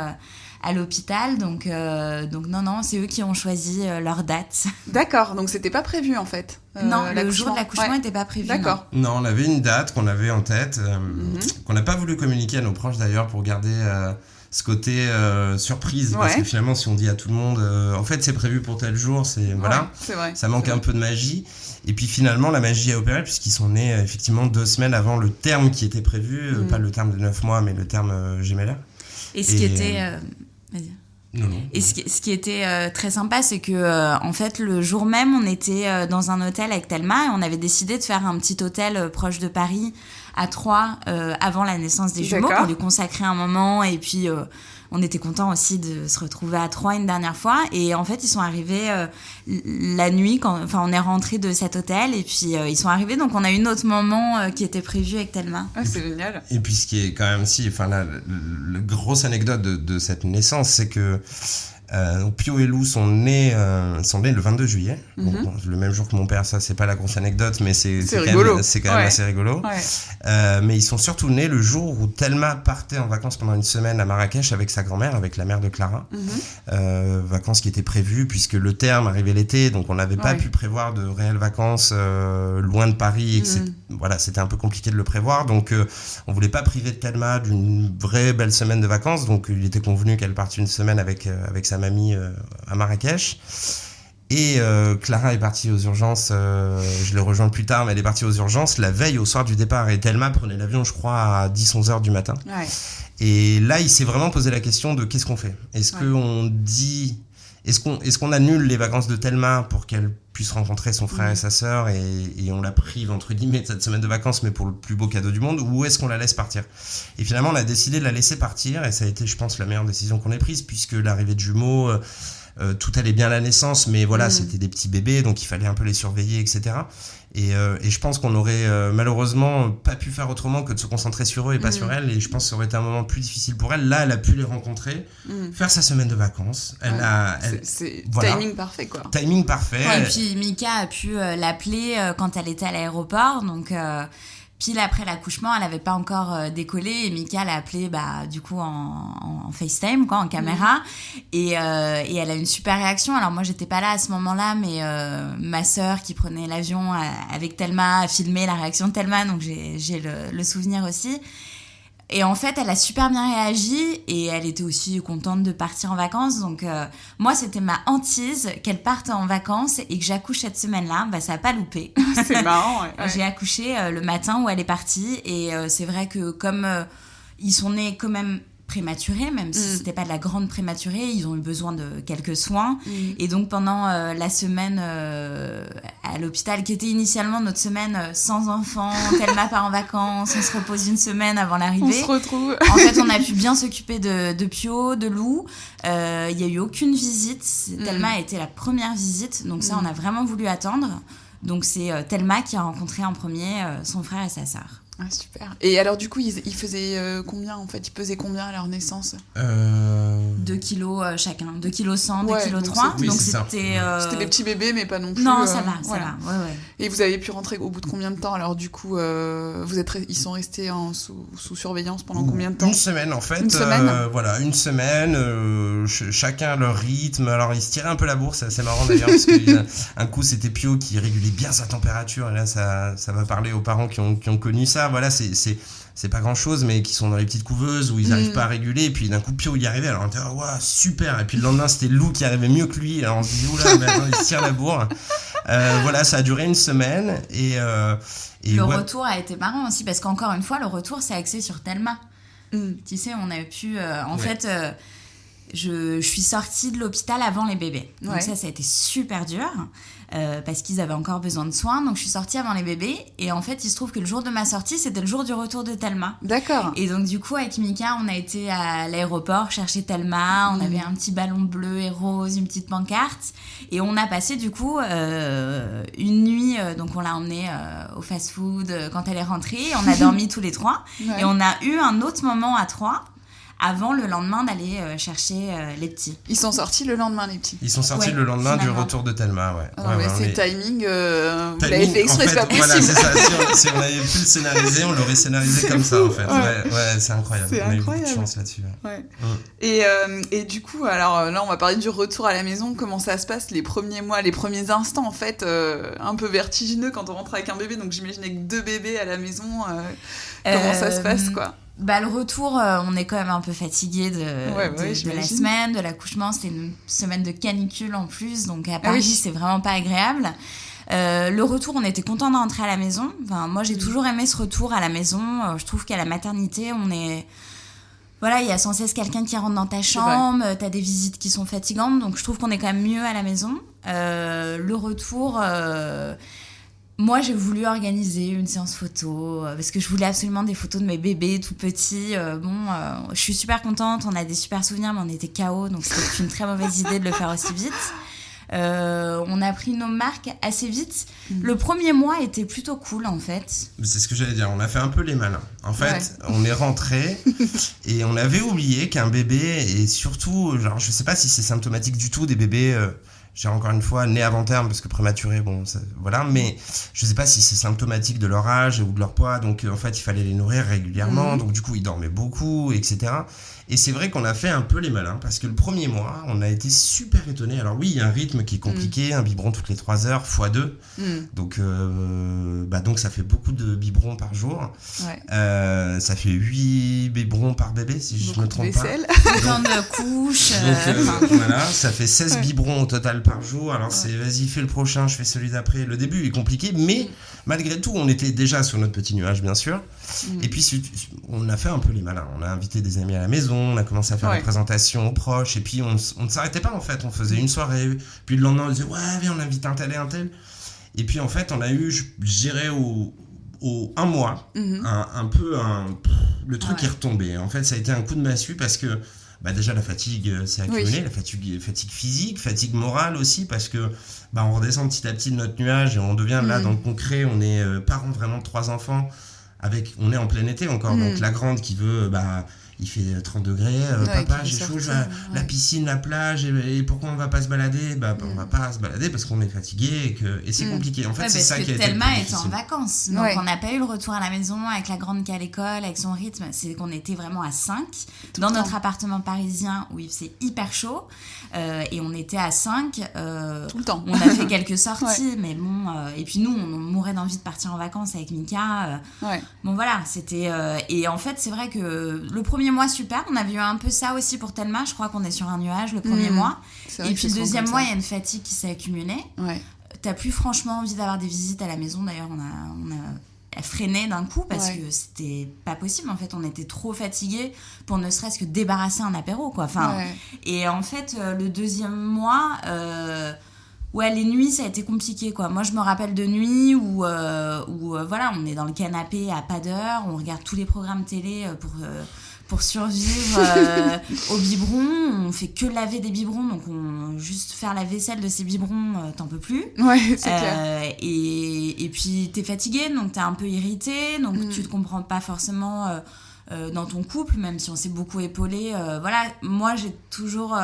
à l'hôpital. Donc non, c'est eux qui ont choisi leur date. D'accord, donc c'était pas prévu en fait. Non, le jour de l'accouchement n'était pas prévu. D'accord. Non, on avait une date qu'on avait en tête, qu'on n'a pas voulu communiquer à nos proches d'ailleurs pour garder ce côté surprise. Parce que finalement, si on dit à tout le monde, en fait, c'est prévu pour tel jour, c'est vrai, ça manque un peu de magie. Et puis finalement, la magie a opéré puisqu'ils sont nés effectivement 2 semaines avant le terme qui était prévu, pas le terme de 9 mois, mais le terme gémellaire. Et ce qui était... Vas-y. Non. Et ce qui était très sympa, c'est que en fait, le jour même, on était dans un hôtel avec Thelma et on avait décidé de faire un petit hôtel proche de Paris à Troyes avant la naissance des jumeaux pour lui consacrer un moment. Et puis, on était contents aussi de se retrouver à Troyes une dernière fois. Et en fait, ils sont arrivés la nuit, on est rentrés de cet hôtel et puis ils sont arrivés. Donc, on a eu notre moment qui était prévu avec Thelma. Ah, c'est génial. Et puis, ce qui est quand même la grosse anecdote de cette naissance, c'est que Pio et Lou sont nés le 22 juillet, donc, le même jour que mon père. Ça, c'est pas la grosse anecdote, mais c'est quand même assez rigolo. Mais ils sont surtout nés le jour où Thelma partait en vacances pendant une semaine à Marrakech avec sa grand-mère, avec la mère de Clara. Vacances qui étaient prévues puisque le terme arrivait l'été, donc on n'avait pas pu prévoir de réelles vacances loin de Paris et que c'était un peu compliqué de le prévoir. Donc on voulait pas priver de Thelma d'une vraie belle semaine de vacances, donc il était convenu qu'elle parte une semaine avec sa mamie à Marrakech. Et Clara est partie aux urgences, je l'ai rejointe plus tard, mais elle est partie aux urgences la veille au soir du départ. Et Thelma prenait l'avion, je crois, à 10-11 heures du matin. Ouais. Et là, il s'est vraiment posé la question de qu'est-ce qu'on fait ? Est-ce qu'on annule les vacances de Thelma pour qu'elle puisse rencontrer son frère et sa sœur et on la prive, entre guillemets, de cette semaine de vacances, mais pour le plus beau cadeau du monde, ou est-ce qu'on la laisse partir ? Et finalement, on a décidé de la laisser partir et ça a été, je pense, la meilleure décision qu'on ait prise puisque l'arrivée de jumeaux... tout allait bien à la naissance, mais voilà, c'était des petits bébés, donc il fallait un peu les surveiller, etc. Et je pense qu'on aurait malheureusement pas pu faire autrement que de se concentrer sur eux et pas sur elle. Et je pense que ça aurait été un moment plus difficile pour elle. Là, elle a pu les rencontrer, faire sa semaine de vacances. C'est voilà. timing parfait, quoi. Timing parfait. Ouais, et puis Mika a pu l'appeler quand elle était à l'aéroport, donc... Pile après l'accouchement, elle n'avait pas encore décollé et Mika l'a appelée du coup en FaceTime, quoi, en caméra. Et elle a une super réaction. Alors moi, j'étais pas là à ce moment-là, mais ma sœur qui prenait l'avion avec Thelma a filmé la réaction de Thelma, donc j'ai le souvenir aussi. Et en fait, elle a super bien réagi et elle était aussi contente de partir en vacances. Donc, moi, c'était ma hantise qu'elle parte en vacances et que j'accouche cette semaine-là. Ça n'a pas loupé. C'est marrant, ouais. J'ai accouché le matin où elle est partie. Et c'est vrai que comme ils sont nés quand même prématurés, même si c'était pas de la grande prématurée, ils ont eu besoin de quelques soins. Et donc, pendant la semaine à l'hôpital, qui était initialement notre semaine sans enfant, Thelma part en vacances, on se repose une semaine avant l'arrivée. On se retrouve. En fait, on a pu bien s'occuper de Pio, de Lou. Il y a eu aucune visite. Thelma a été la première visite, donc ça, on a vraiment voulu attendre. Donc, c'est Thelma qui a rencontré en premier son frère et sa sœur. Ah, super. Et alors, du coup, ils faisaient combien, en fait ? Ils pesaient combien à leur naissance ? 2 kilos chacun. 2 kilos 100, 2 kilos 3. Oui, donc c'était... C'était des petits bébés, mais pas non plus... Non, ça va, voilà. ça va. Ouais. Et vous avez pu rentrer au bout de combien de temps ? Alors, du coup, ils sont restés sous surveillance pendant combien de temps ? Une semaine, en fait. Une semaine voilà, une semaine. Chacun à leur rythme. Alors, ils se tiraient un peu la bourse. C'est assez marrant, d'ailleurs, parce qu'un coup, c'était Pio qui régulait bien sa température. Et là, ça va parler aux parents qui ont connu ça. Voilà, c'est pas grand chose, mais qui sont dans les petites couveuses où ils n'arrivent pas à réguler. Et puis d'un coup, Pio y arrivait. Alors on était, waouh, super. Et puis le lendemain, c'était Lou qui arrivait mieux que lui. Alors on se disait, oula, mais attends, il se tire la bourre. Voilà, ça a duré une semaine. Et le retour a été marrant aussi, parce qu'encore une fois, le retour s'est axé sur Thelma. Tu sais, on a pu. En fait. Je suis sortie de l'hôpital avant les bébés. Donc ça a été super dur parce qu'ils avaient encore besoin de soins. Donc je suis sortie avant les bébés et en fait il se trouve que le jour de ma sortie c'était le jour du retour de Thelma. D'accord. Et donc du coup avec Mika on a été à l'aéroport chercher Thelma. On avait un petit ballon bleu et rose, une petite pancarte et on a passé du coup une nuit. Donc on l'a emmenée au fast-food quand elle est rentrée. On a dormi tous les trois et on a eu un autre moment à 3 avant le lendemain d'aller chercher les petits. Ils sont sortis le lendemain, les petits. Ils sont sortis le lendemain du retour de Thelma, ouais. Ah, ouais, c'est timing, vous l'avez fait exprès, c'est pas possible. Voilà, c'est ça. Si on avait pu le scénariser, on l'aurait scénarisé comme ça, en fait. Ouais, c'est incroyable. On a eu beaucoup de chance là-dessus. Ouais. Et du coup, alors là, on va parler du retour à la maison. Comment ça se passe les premiers mois, les premiers instants, en fait, un peu vertigineux quand on rentre avec un bébé. Donc j'imagine avec 2 bébés à la maison, comment ça se passe, quoi. Le retour, on est quand même un peu fatigué de la semaine, de l'accouchement. C'était une semaine de canicule en plus, donc à Paris, c'est vraiment pas agréable. Le retour, on était content de rentrer à la maison. Enfin, moi, j'ai toujours aimé ce retour à la maison. Je trouve qu'à la maternité, on est... Voilà, il y a sans cesse quelqu'un qui rentre dans ta chambre, t'as des visites qui sont fatigantes, donc je trouve qu'on est quand même mieux à la maison. Le retour... Moi, j'ai voulu organiser une séance photo parce que je voulais absolument des photos de mes bébés tout petits. Je suis super contente, on a des super souvenirs, mais on était KO, donc c'était une très mauvaise idée de le faire aussi vite. On a pris nos marques assez vite. Le premier mois était plutôt cool, en fait. C'est ce que j'allais dire, on a fait un peu les malins. En fait, on est rentré et on avait oublié qu'un bébé, et surtout, genre, je sais pas si c'est symptomatique du tout des bébés... encore une fois, nés avant terme, parce que prématurés, voilà, mais je sais pas si c'est symptomatique de leur âge ou de leur poids, donc en fait, il fallait les nourrir régulièrement, donc du coup, ils dormaient beaucoup, etc. Et c'est vrai qu'on a fait un peu les malins, parce que le premier mois, on a été super étonnés. Alors oui, il y a un rythme qui est compliqué, un biberon toutes les 3 heures, x2. Donc ça fait beaucoup de biberons par jour. Ouais. Ça fait 8 biberons par bébé, si je ne me trompe pas. Autant de couches. Voilà, ça fait 16 biberons au total par jour. Alors c'est, vas-y, fais le prochain, je fais celui d'après. Le début est compliqué, mais malgré tout, on était déjà sur notre petit nuage, bien sûr. Et puis, on a fait un peu les malins. On a invité des amis à la maison, on a commencé à faire des présentations aux proches, et puis on ne s'arrêtait pas, en fait. On faisait une soirée, puis le lendemain, on disait, ouais, viens, on invite un tel et un tel. Et puis, en fait, on a eu, je dirais, au un mois, le truc est retombé. En fait, ça a été un coup de massue, parce que déjà la fatigue s'est accumulée, la fatigue physique, fatigue morale aussi, parce que on redescend petit à petit de notre nuage et on devient là dans le concret. On est parents vraiment de 3 enfants, on est en plein été encore, donc la grande qui veut il fait 30 degrés, papa j'ai chaud, la piscine, la plage, et pourquoi on va pas se balader? On va pas se balader parce qu'on est fatigué et c'est compliqué. En fait, c'est ça qui a été le plus Thelma difficile. était en vacances, donc on n'a pas eu le retour à la maison avec la grande qui est à l'école, avec son rythme. C'est qu'on était vraiment à 5 dans notre appartement parisien où il faisait hyper chaud, et on était à 5 tout le temps. On a fait quelques sorties, mais bon, et puis nous on mourait d'envie de partir en vacances avec Mika. Bon voilà, c'était et en fait c'est vrai que le premier mois super, on avait eu un peu ça aussi pour Thelma, je crois qu'on est sur un nuage le premier mois, et puis le deuxième mois il y a une fatigue qui s'est accumulée. T'as plus franchement envie d'avoir des visites à la maison, d'ailleurs on a freiné d'un coup parce que c'était pas possible, en fait on était trop fatigués pour ne serait-ce que débarrasser un apéro quoi. Et en fait le deuxième mois les nuits ça a été compliqué quoi. Moi je me rappelle de nuits où voilà, on est dans le canapé à pas d'heure, on regarde tous les programmes télé pour survivre au biberon. On fait que laver des biberons, donc juste faire la vaisselle de ces biberons, t'en peux plus. C'est clair. Et puis t'es fatigué, donc t'es un peu irrité, donc tu te comprends pas forcément dans ton couple, même si on s'est beaucoup épaulé. Voilà, moi j'ai toujours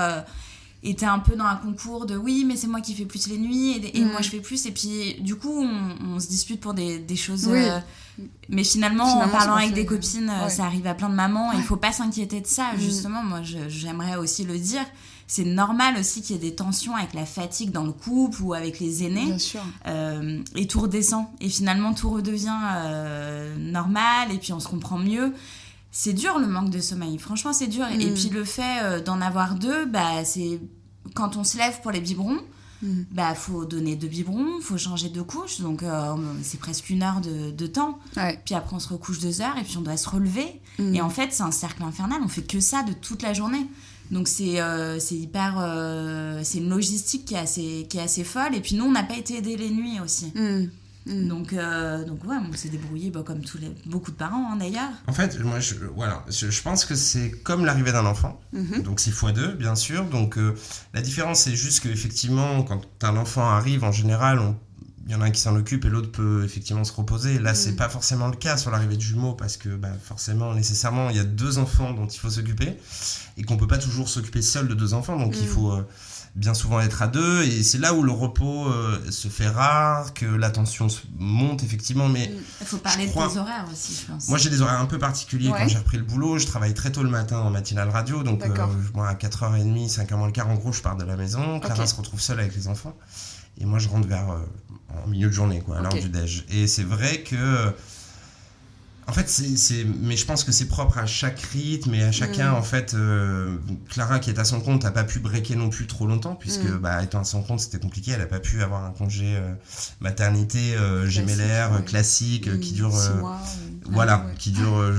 était un peu dans un concours de oui mais c'est moi qui fais plus les nuits et moi je fais plus, et puis du coup on se dispute pour des choses mais finalement en parlant avec des copines ça arrive à plein de mamans et il faut pas s'inquiéter de ça justement. Moi j'aimerais aussi le dire, c'est normal aussi qu'il y ait des tensions avec la fatigue dans le couple ou avec les aînés. Bien sûr. Et tout redescend et finalement tout redevient normal et puis on se comprend mieux. C'est dur le manque de sommeil, franchement c'est dur. Et puis le fait d'en avoir 2, c'est quand on se lève pour les biberons, faut donner 2 biberons, faut changer 2 couches, donc c'est presque 1 heure de temps. Puis après on se recouche 2 heures et puis on doit se relever. Et en fait c'est un cercle infernal, on fait que ça de toute la journée. Donc c'est hyper, c'est une logistique qui est assez folle. Et puis nous on n'a pas été aidés les nuits aussi. Donc on s'est débrouillé comme beaucoup de parents d'ailleurs. En fait moi je pense que c'est comme l'arrivée d'un enfant, donc c'est x2 bien sûr, donc la différence c'est juste qu'effectivement quand un enfant arrive en général il y en a un qui s'en occupe et l'autre peut effectivement se reposer. Là c'est pas forcément le cas sur l'arrivée de jumeaux, parce que forcément nécessairement il y a 2 enfants dont il faut s'occuper et qu'on peut pas toujours s'occuper seul de 2 enfants, donc il faut bien souvent être à 2, et c'est là où le repos se fait rare, que la tension monte effectivement. Mais il faut parler de tes horaires aussi, je pense. Moi j'ai des horaires un peu particuliers quand j'ai repris le boulot. Je travaille très tôt le matin en matinale radio, donc moi à 4h30, 5h moins le quart en gros je pars de la maison. Clara se retrouve seule avec les enfants et moi je rentre vers en milieu de journée à l'heure du déj. Et c'est vrai que en fait, mais je pense que c'est propre à chaque rythme et à chacun. En fait, Clara, qui est à son compte, n'a pas pu breaker non plus trop longtemps, puisque étant à son compte, c'était compliqué. Elle n'a pas pu avoir un congé maternité gémellaire classique qui dure 6 mois. Qui dure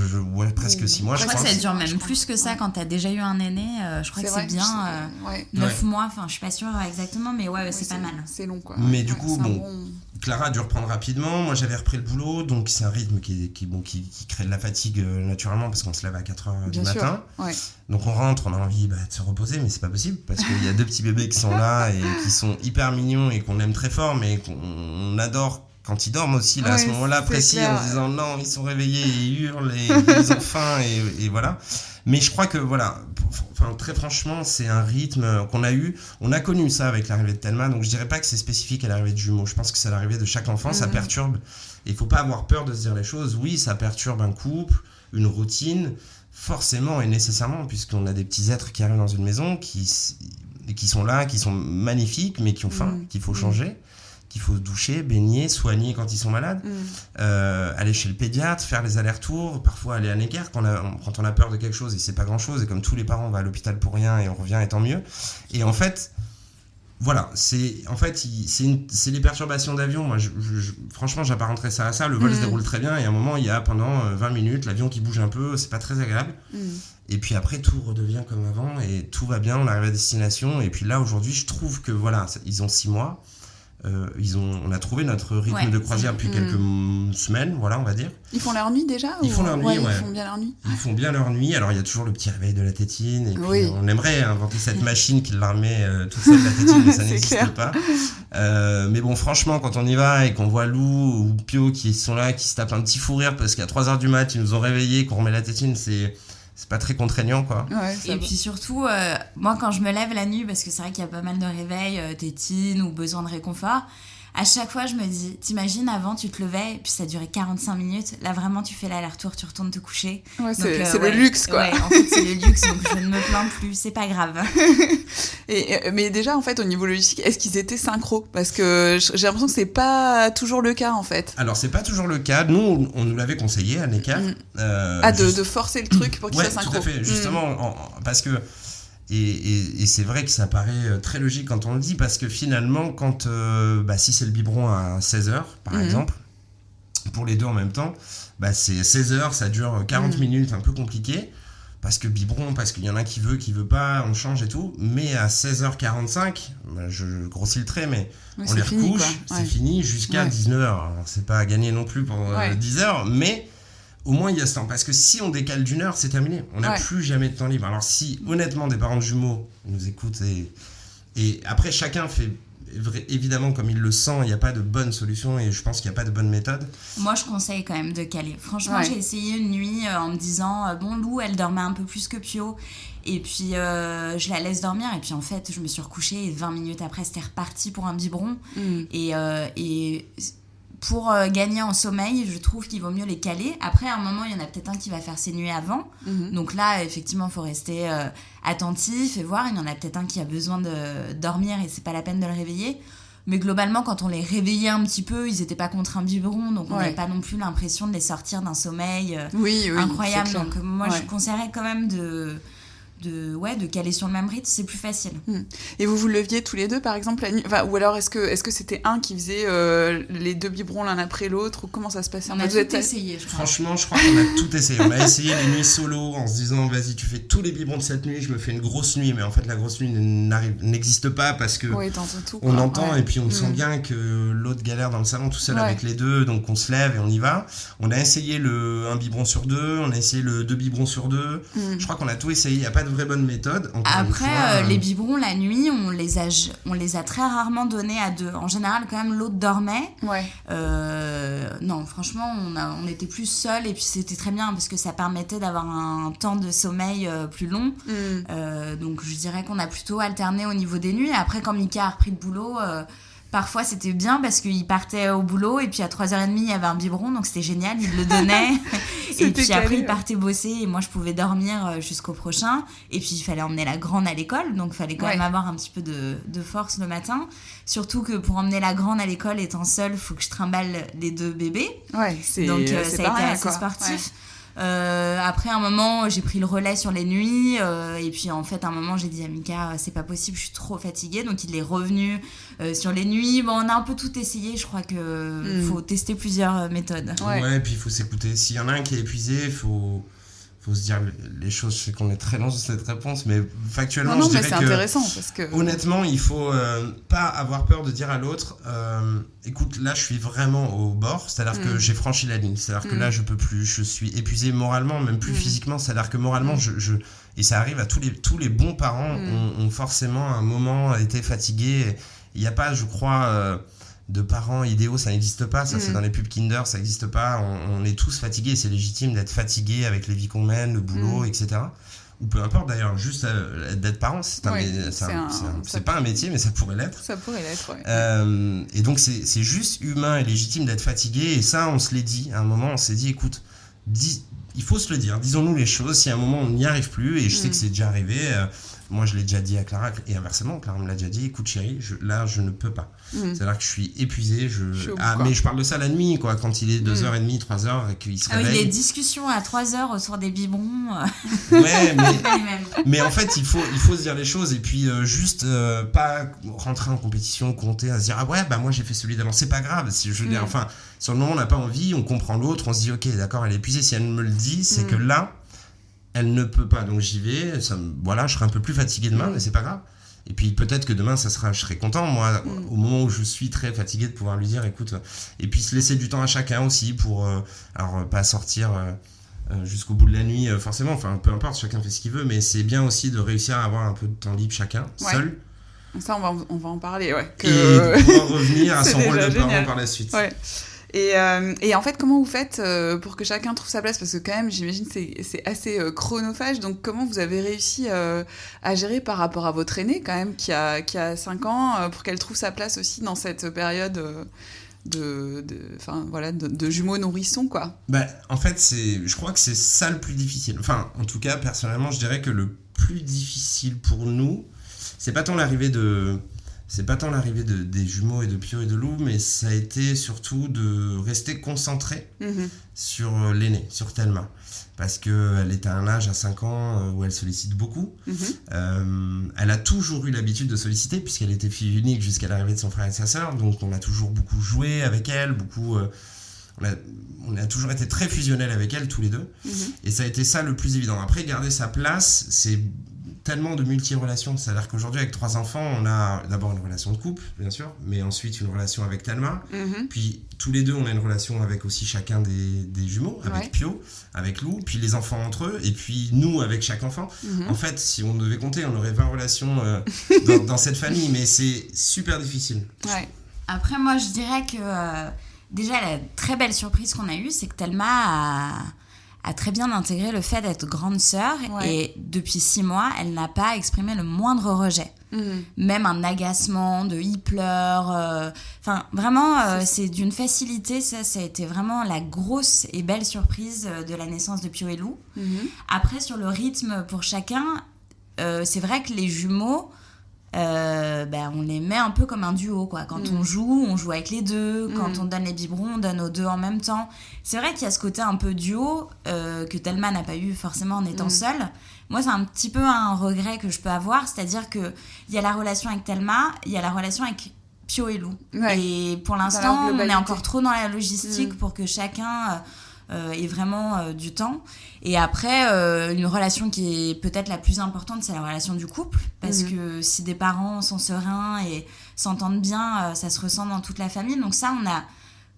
presque 6 mois. Je crois que ça dure même plus que ça quand tu as déjà eu un aîné. Je crois que c'est bien 9 mois. Enfin, je suis pas sûre exactement, mais c'est pas mal. C'est long, quoi. Mais du coup, Clara a dû reprendre rapidement. Moi, j'avais repris le boulot, donc c'est un rythme qui crée de la fatigue naturellement, parce qu'on se lève à 4h du matin. Donc on rentre, on a envie de se reposer, mais c'est pas possible, parce qu'il y a 2 petits bébés qui sont là et qui sont hyper mignons et qu'on aime très fort, mais qu'on adore quand ils dorment aussi, là, à ce moment-là précis, en se disant non, ils sont réveillés et ils hurlent et ils ont faim et voilà. Mais je crois que très franchement, c'est un rythme qu'on a eu. On a connu ça avec l'arrivée de Thelma, donc je dirais pas que c'est spécifique à l'arrivée de jumeaux. Je pense que c'est l'arrivée de chaque enfant, ça perturbe. Et il faut pas avoir peur de se dire les choses. Oui, ça perturbe un couple, une routine. forcément et nécessairement, puisqu'on a des petits êtres qui arrivent dans une maison, qui sont là, qui sont magnifiques, mais qui ont faim, qu'il faut changer, qu'il faut doucher, baigner, soigner quand ils sont malades, aller chez le pédiatre, faire les allers-retours, parfois aller à Necker quand on a peur de quelque chose et c'est pas grand-chose, et comme tous les parents, on va à l'hôpital pour rien et on revient et tant mieux. Et en fait, voilà, c'est les perturbations d'avion. Moi, franchement, j'apparenterais ça à ça. Le vol se déroule très bien et à un moment, il y a pendant 20 minutes l'avion qui bouge un peu, c'est pas très agréable. Et puis après, tout redevient comme avant et tout va bien, on arrive à destination. Et puis là, aujourd'hui, je trouve que voilà, ils ont 6 mois. On a trouvé notre rythme de croisière depuis quelques semaines, voilà, on va dire. Ils font leur nuit déjà? Ils font leur nuit, Ils font bien leur nuit. Ils font bien leur nuit. Alors, il y a toujours le petit réveil de la tétine. Et puis, on aimerait inventer cette machine qui leur met toute seule la tétine, mais ça n'existe pas. Mais bon, franchement, quand on y va et qu'on voit Lou ou Pio qui sont là, qui se tapent un petit fou rire parce qu'à 3h du mat, ils nous ont réveillés, qu'on remet la tétine, c'est pas très contraignant, quoi. Et puis surtout, moi quand je me lève la nuit, parce que c'est vrai qu'il y a pas mal de réveils, tétine ou besoin de réconfort, à chaque fois je me dis, t'imagines avant tu te levais et puis ça durait 45 minutes, là vraiment tu fais l'aller-retour, tu retournes te coucher. C'est le luxe, quoi. Ouais, en fait c'est le luxe, donc je ne me plains plus, c'est pas grave. Mais déjà en fait au niveau logistique, est-ce qu'ils étaient synchro? Parce que j'ai l'impression que c'est pas toujours le cas en fait. Alors c'est pas toujours le cas, nous on nous l'avait conseillé à Necker. De forcer le truc pour qu'il soit synchro. Tout à fait, justement, parce que et c'est vrai que ça paraît très logique quand on le dit, parce que finalement quand si c'est le biberon à 16h par exemple, pour les deux en même temps, c'est 16h, ça dure 40 minutes, un peu compliqué, parce que biberon, parce qu'il y en a qui veut pas, on change et tout, mais à 16h45, je grossis le trait, mais on les recouche, c'est fini jusqu'à 19h. Alors c'est pas à gagner non plus pour 10h, mais au moins il y a ce temps, parce que si on décale d'une heure, c'est terminé, on n'a plus jamais de temps libre. Alors si honnêtement des parents de jumeaux nous écoutent, et après chacun fait évidemment comme il le sent, il n'y a pas de bonne solution et je pense qu'il n'y a pas de bonne méthode. Moi je conseille quand même de caler. Franchement j'ai essayé une nuit en me disant Lou elle dormait un peu plus que Pio, et puis je la laisse dormir, et puis en fait je me suis recouchée et 20 minutes après c'était reparti pour un biberon. Et pour gagner en sommeil, je trouve qu'il vaut mieux les caler. Après, à un moment, il y en a peut-être un qui va faire ses nuits avant. Donc là, effectivement, il faut rester attentif et voir. Il y en a peut-être un qui a besoin de dormir et c'est pas la peine de le réveiller. Mais globalement, quand on les réveillait un petit peu, ils n'étaient pas contre un biberon. Donc on n'avait pas non plus l'impression de les sortir d'un sommeil incroyable. Donc moi, je conseillerais quand même de caler sur le même rythme, c'est plus facile. Et vous leviez tous les deux par exemple la nuit, ou alors est-ce que c'était un qui faisait les deux biberons l'un après l'autre, ou comment ça se passait? On a tout essayé, je crois. Franchement, je crois qu'on a tout essayé. On a essayé les nuits solo en se disant vas-y tu fais tous les biberons de cette nuit, je me fais une grosse nuit, mais en fait la grosse nuit n'existe pas parce que on entend et puis on sent bien que l'autre galère dans le salon tout seul avec les deux, donc on se lève et on y va. On a essayé un biberon sur deux, on a essayé le 2 biberons sur 2. Je crois qu'on a tout essayé, il n'y a pas de vraie bonne méthode. Après, les biberons la nuit, on les a très rarement donnés à deux. En général, quand même, l'autre dormait. Non, franchement, on était plus seuls, et puis c'était très bien parce que ça permettait d'avoir un temps de sommeil plus long. Donc je dirais qu'on a plutôt alterné au niveau des nuits. Après, quand Mika a repris le boulot, parfois c'était bien parce qu'il partait au boulot et puis à 3h30 il y avait un biberon, donc c'était génial, il le donnait. Et puis après il partait bosser et moi je pouvais dormir jusqu'au prochain, et puis il fallait emmener la grande à l'école, donc il fallait quand même avoir un petit peu de force le matin, surtout que pour emmener la grande à l'école étant seule, il faut que je trimballe les deux bébés, donc ça a été assez sportif. Après un moment j'ai pris le relais sur les nuits, et puis en fait à un moment j'ai dit à Mika c'est pas possible, je suis trop fatiguée, donc il est revenu sur les nuits. Bon, on a un peu tout essayé, je crois que faut tester plusieurs méthodes. Et puis il faut s'écouter, s'il y en a un qui est épuisé, il faut se dire les choses. Je sais qu'on est très long sur cette réponse, mais factuellement je dirais mais c'est intéressant parce que honnêtement il faut pas avoir peur de dire à l'autre écoute, là je suis vraiment au bord, c'est-à-dire que j'ai franchi la ligne, c'est-à-dire que là je peux plus, je suis épuisé moralement, même plus physiquement, c'est-à-dire que moralement et ça arrive à tous les bons parents ont forcément à un moment été fatigués. Il n'y a pas, je crois, de parents idéaux, ça n'existe pas, ça c'est dans les pubs Kinder, ça n'existe pas, on est tous fatigués, c'est légitime d'être fatigué avec les vies qu'on mène, le boulot, etc. Ou peu importe d'ailleurs, juste d'être parent, c'est pas un métier, mais ça pourrait l'être. Ça pourrait l'être, et donc c'est juste humain et légitime d'être fatigué, et ça on se l'est dit, à un moment on s'est dit écoute, il faut se le dire, disons-nous les choses, si à un moment on n'y arrive plus, et je sais que c'est déjà arrivé, moi je l'ai déjà dit à Clara, et inversement, Clara me l'a déjà dit, écoute chérie, là je ne peux pas. C'est-à-dire que je suis épuisé, mais je parle de ça la nuit, quoi, quand il est 2h30, 3h, et qu'il se réveille. Oui, les discussions à 3h autour des biberons. Ouais, mais en fait, il faut se dire les choses, et puis juste pas rentrer en compétition, compter, à se dire, ah ouais, bah moi j'ai fait celui d'avant, c'est pas grave, si je veux dire, enfin, sur le moment on n'a pas envie, on comprend l'autre, on se dit, ok, d'accord, elle est épuisée, si elle me le dit, c'est que là, elle ne peut pas, donc j'y vais, voilà, je serai un peu plus fatigué demain, mais c'est pas grave. Et puis peut-être que demain, je serai content, moi, au moment où je suis très fatigué, de pouvoir lui dire, écoute, et puis se laisser du temps à chacun aussi pour, alors pas sortir jusqu'au bout de la nuit, forcément, enfin peu importe, chacun fait ce qu'il veut, mais c'est bien aussi de réussir à avoir un peu de temps libre chacun, seul. Ça, on va en parler, ouais. Et de pouvoir revenir à son rôle de génial. parent par la suite. Ouais. Et en fait, comment vous faites pour que chacun trouve sa place? Parce que quand même, j'imagine c'est assez chronophage. Donc, comment vous avez réussi à gérer par rapport à votre aînée, quand même, qui a 5 ans, pour qu'elle trouve sa place aussi dans cette période de jumeaux nourrissons, quoi? Bah, en fait, je crois que c'est ça le plus difficile. Enfin, en tout cas, personnellement, je dirais que le plus difficile pour nous, c'est pas tant l'arrivée des jumeaux et de Pio et de Lou, mais ça a été surtout de rester concentré sur l'aînée, sur Thelma. Parce qu'elle est à un âge, à 5 ans, où elle sollicite beaucoup. Elle a toujours eu l'habitude de solliciter, puisqu'elle était fille unique jusqu'à l'arrivée de son frère et de sa sœur. Donc on a toujours beaucoup joué avec elle, on a toujours été très fusionnels avec elle, tous les deux. Et ça a été ça le plus évident. Après, garder sa place, c'est tellement de multi-relations. C'est-à-dire qu'aujourd'hui, avec 3 enfants, on a d'abord une relation de couple, bien sûr, mais ensuite une relation avec Thelma. Puis tous les deux, on a une relation avec aussi chacun des jumeaux, avec Pio, avec Lou, puis les enfants entre eux, et puis nous avec chaque enfant. En fait, si on devait compter, on aurait 20 relations dans cette famille, mais c'est super difficile. Ouais. Après, moi, je dirais que déjà, la très belle surprise qu'on a eue, c'est que Thelma a très bien intégré le fait d'être grande sœur, et depuis 6 mois, elle n'a pas exprimé le moindre rejet. Même un agacement, il pleure. Enfin, vraiment, c'est d'une facilité. Ça a été vraiment la grosse et belle surprise de la naissance de Pio et Lou. Après, sur le rythme pour chacun, c'est vrai que les jumeaux, on les met un peu comme un duo, quoi. Quand on joue avec les deux. Quand on donne les biberons, on donne aux deux en même temps. C'est vrai qu'il y a ce côté un peu duo que Thelma n'a pas eu forcément en étant seule. Moi, c'est un petit peu un regret que je peux avoir, c'est-à-dire qu'il y a la relation avec Thelma, il y a la relation avec Pio et Lou. Et pour l'instant, on est encore trop dans la logistique pour que chacun ait vraiment du temps. Et après, une relation qui est peut-être la plus importante, c'est la relation du couple, parce que si des parents sont sereins et s'entendent bien, ça se ressent dans toute la famille. Donc ça, on a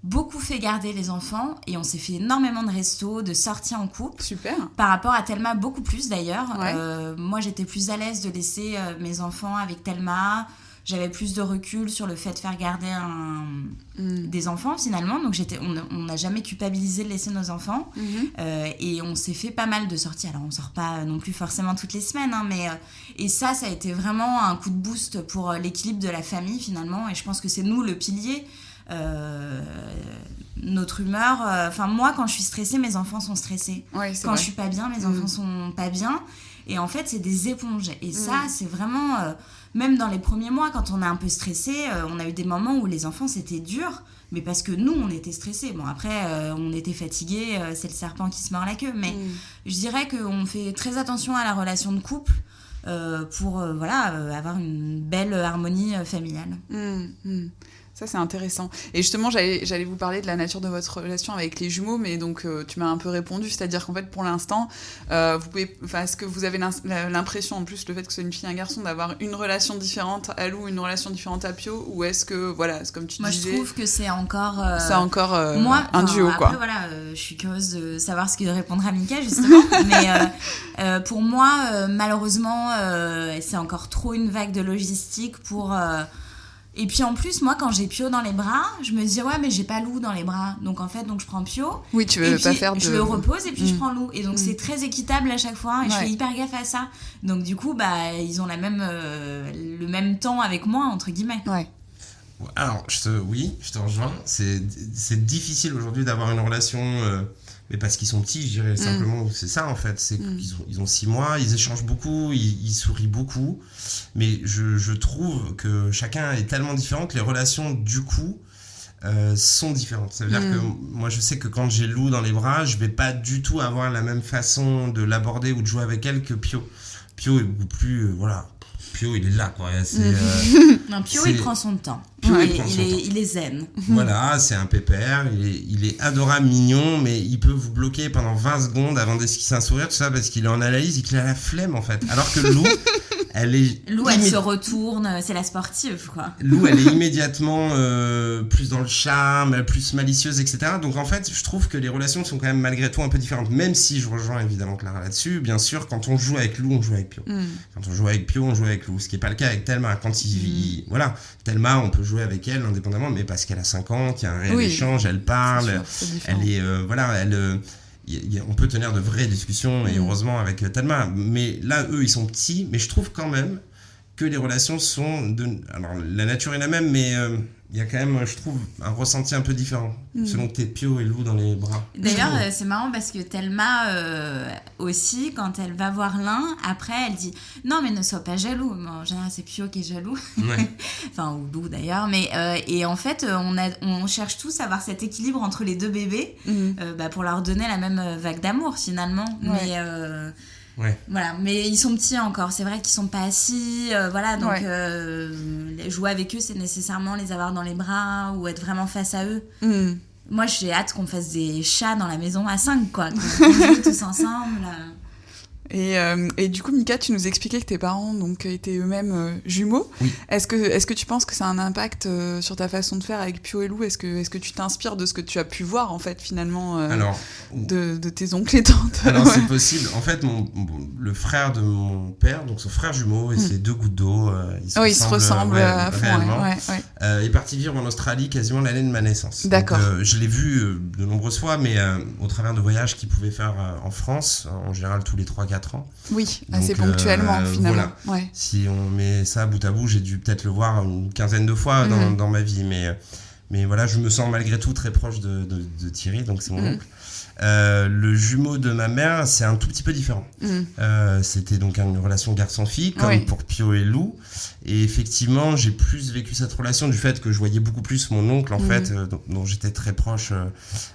beaucoup fait garder les enfants, et on s'est fait énormément de restos, de sorties en couple. Super. Par rapport à Thelma, beaucoup plus d'ailleurs. Moi, j'étais plus à l'aise de laisser mes enfants avec Thelma. J'avais plus de recul sur le fait de faire garder des enfants, finalement. Donc, on n'a jamais culpabilisé de laisser nos enfants. Et on s'est fait pas mal de sorties. Alors, on sort pas non plus forcément toutes les semaines, hein, mais... et ça a été vraiment un coup de boost pour l'équilibre de la famille, finalement. Et je pense que c'est nous, le pilier. Notre humeur... moi, quand je suis stressée, mes enfants sont stressés. Quand je suis pas bien, mes enfants sont pas bien. Et en fait, c'est des éponges. Et ça, c'est vraiment... même dans les premiers mois, quand on est un peu stressé, on a eu des moments où les enfants, c'était dur, mais parce que nous, on était stressés. Bon, après, on était fatigués, c'est le serpent qui se mord la queue. Mais je dirais qu'on fait très attention à la relation de couple pour avoir une belle harmonie familiale. Ça, c'est intéressant. Et justement, j'allais vous parler de la nature de votre relation avec les jumeaux, mais donc tu m'as un peu répondu, c'est-à-dire qu'en fait, pour l'instant, est-ce que vous avez l'impression, en plus, le fait que ce soit une fille et un garçon, d'avoir une relation différente à Lou, une relation différente à Pio, ou est-ce que, comme tu disais... Moi, je trouve que c'est encore... un duo, quoi. Après, je suis curieuse de savoir ce que répondra Mika, justement. Mais pour moi, malheureusement, c'est encore trop une vague de logistique pour... Et puis en plus, moi, quand j'ai Pio dans les bras, je me dis, ouais, mais j'ai pas Lou dans les bras. Donc en fait, je prends Pio. Oui, tu veux pas faire de... Je le repose et puis je prends Lou. Et donc c'est très équitable à chaque fois. Et je fais hyper gaffe à ça. Donc du coup, ils ont le même temps avec moi, entre guillemets. Ouais. Alors, je te rejoins. C'est difficile aujourd'hui d'avoir une relation Mais parce qu'ils sont petits, je dirais simplement, c'est ça en fait. C'est qu'ils ont 6 mois, ils échangent beaucoup, ils sourient beaucoup. Mais je trouve que chacun est tellement différent que les relations, du coup, sont différentes. Ça veut dire que moi, je sais que quand j'ai Lou dans les bras, je vais pas du tout avoir la même façon de l'aborder ou de jouer avec elle que Pio. Pio est beaucoup plus... Pio, il est là, quoi. Non, Pio, il prend son temps. Pio, il est zen. Voilà, c'est un pépère. Il est adorable, mignon, mais il peut vous bloquer pendant 20 secondes avant d'esquisser un sourire, tout ça, parce qu'il est en analyse et qu'il a la flemme, en fait. Alors que Lou, elle se retourne, c'est la sportive, quoi. Lou, elle est immédiatement plus dans le charme, plus malicieuse, etc. Donc, en fait, je trouve que les relations sont quand même, malgré tout, un peu différentes. Même si je rejoins évidemment Clara là-dessus, bien sûr, quand on joue avec Lou, on joue avec Pio. Quand on joue avec Pio, on joue avec Lou. Ce qui n'est pas le cas avec Thelma. Quand voilà, Thelma, on peut jouer avec elle indépendamment, mais parce qu'elle a 5 ans, qu'il y a un réel échange, elle parle, elle est, on peut tenir de vraies discussions, et heureusement avec Thelma. Mais là, eux, ils sont petits, mais je trouve quand même que les relations sont alors la nature est la même, mais il y a quand même, je trouve, un ressenti un peu différent selon que t'es Pio et Lou dans les bras. D'ailleurs, c'est marrant parce que Thelma aussi, quand elle va voir l'un, après elle dit non mais ne sois pas jaloux. Bon, en général c'est Pio qui est jaloux, enfin ou Lou d'ailleurs, mais et en fait on cherche tous à avoir cet équilibre entre les deux bébés pour leur donner la même vague d'amour finalement, mais voilà, mais ils sont petits encore, c'est vrai qu'ils sont pas assis, voilà, donc jouer avec eux c'est nécessairement les avoir dans les bras ou être vraiment face à eux. Moi j'ai hâte qu'on fasse des chats dans la maison à 5, quoi, qu'on joue tous ensemble. Et du coup, Mika, tu nous expliquais que tes parents donc, étaient eux-mêmes jumeaux. Oui. Est-ce que tu penses que ça a un impact sur ta façon de faire avec Pio et Lou ? Est-ce que tu t'inspires de ce que tu as pu voir, en fait, finalement, de tes oncles et tantes ? Alors, c'est possible. En fait, le frère de mon père, donc son frère jumeau, et ses 2 gouttes d'eau, ils se ressemblent à fond, réellement. Est parti vivre en Australie quasiment l'année de ma naissance. D'accord. Donc, je l'ai vu de nombreuses fois, mais au travers de voyages qu'il pouvait faire en France, en général tous les 3-4 ans. Oui, assez ponctuellement, finalement. Voilà. Si on met ça bout à bout, j'ai dû peut-être le voir une quinzaine de fois dans ma vie, mais voilà, je me sens malgré tout très proche de Thierry, donc c'est mon oncle. Le jumeau de ma mère, c'est un tout petit peu différent. C'était donc une relation garçon-fille, comme pour Pio et Lou. Et effectivement, j'ai plus vécu cette relation du fait que je voyais beaucoup plus mon oncle, en fait, dont j'étais très proche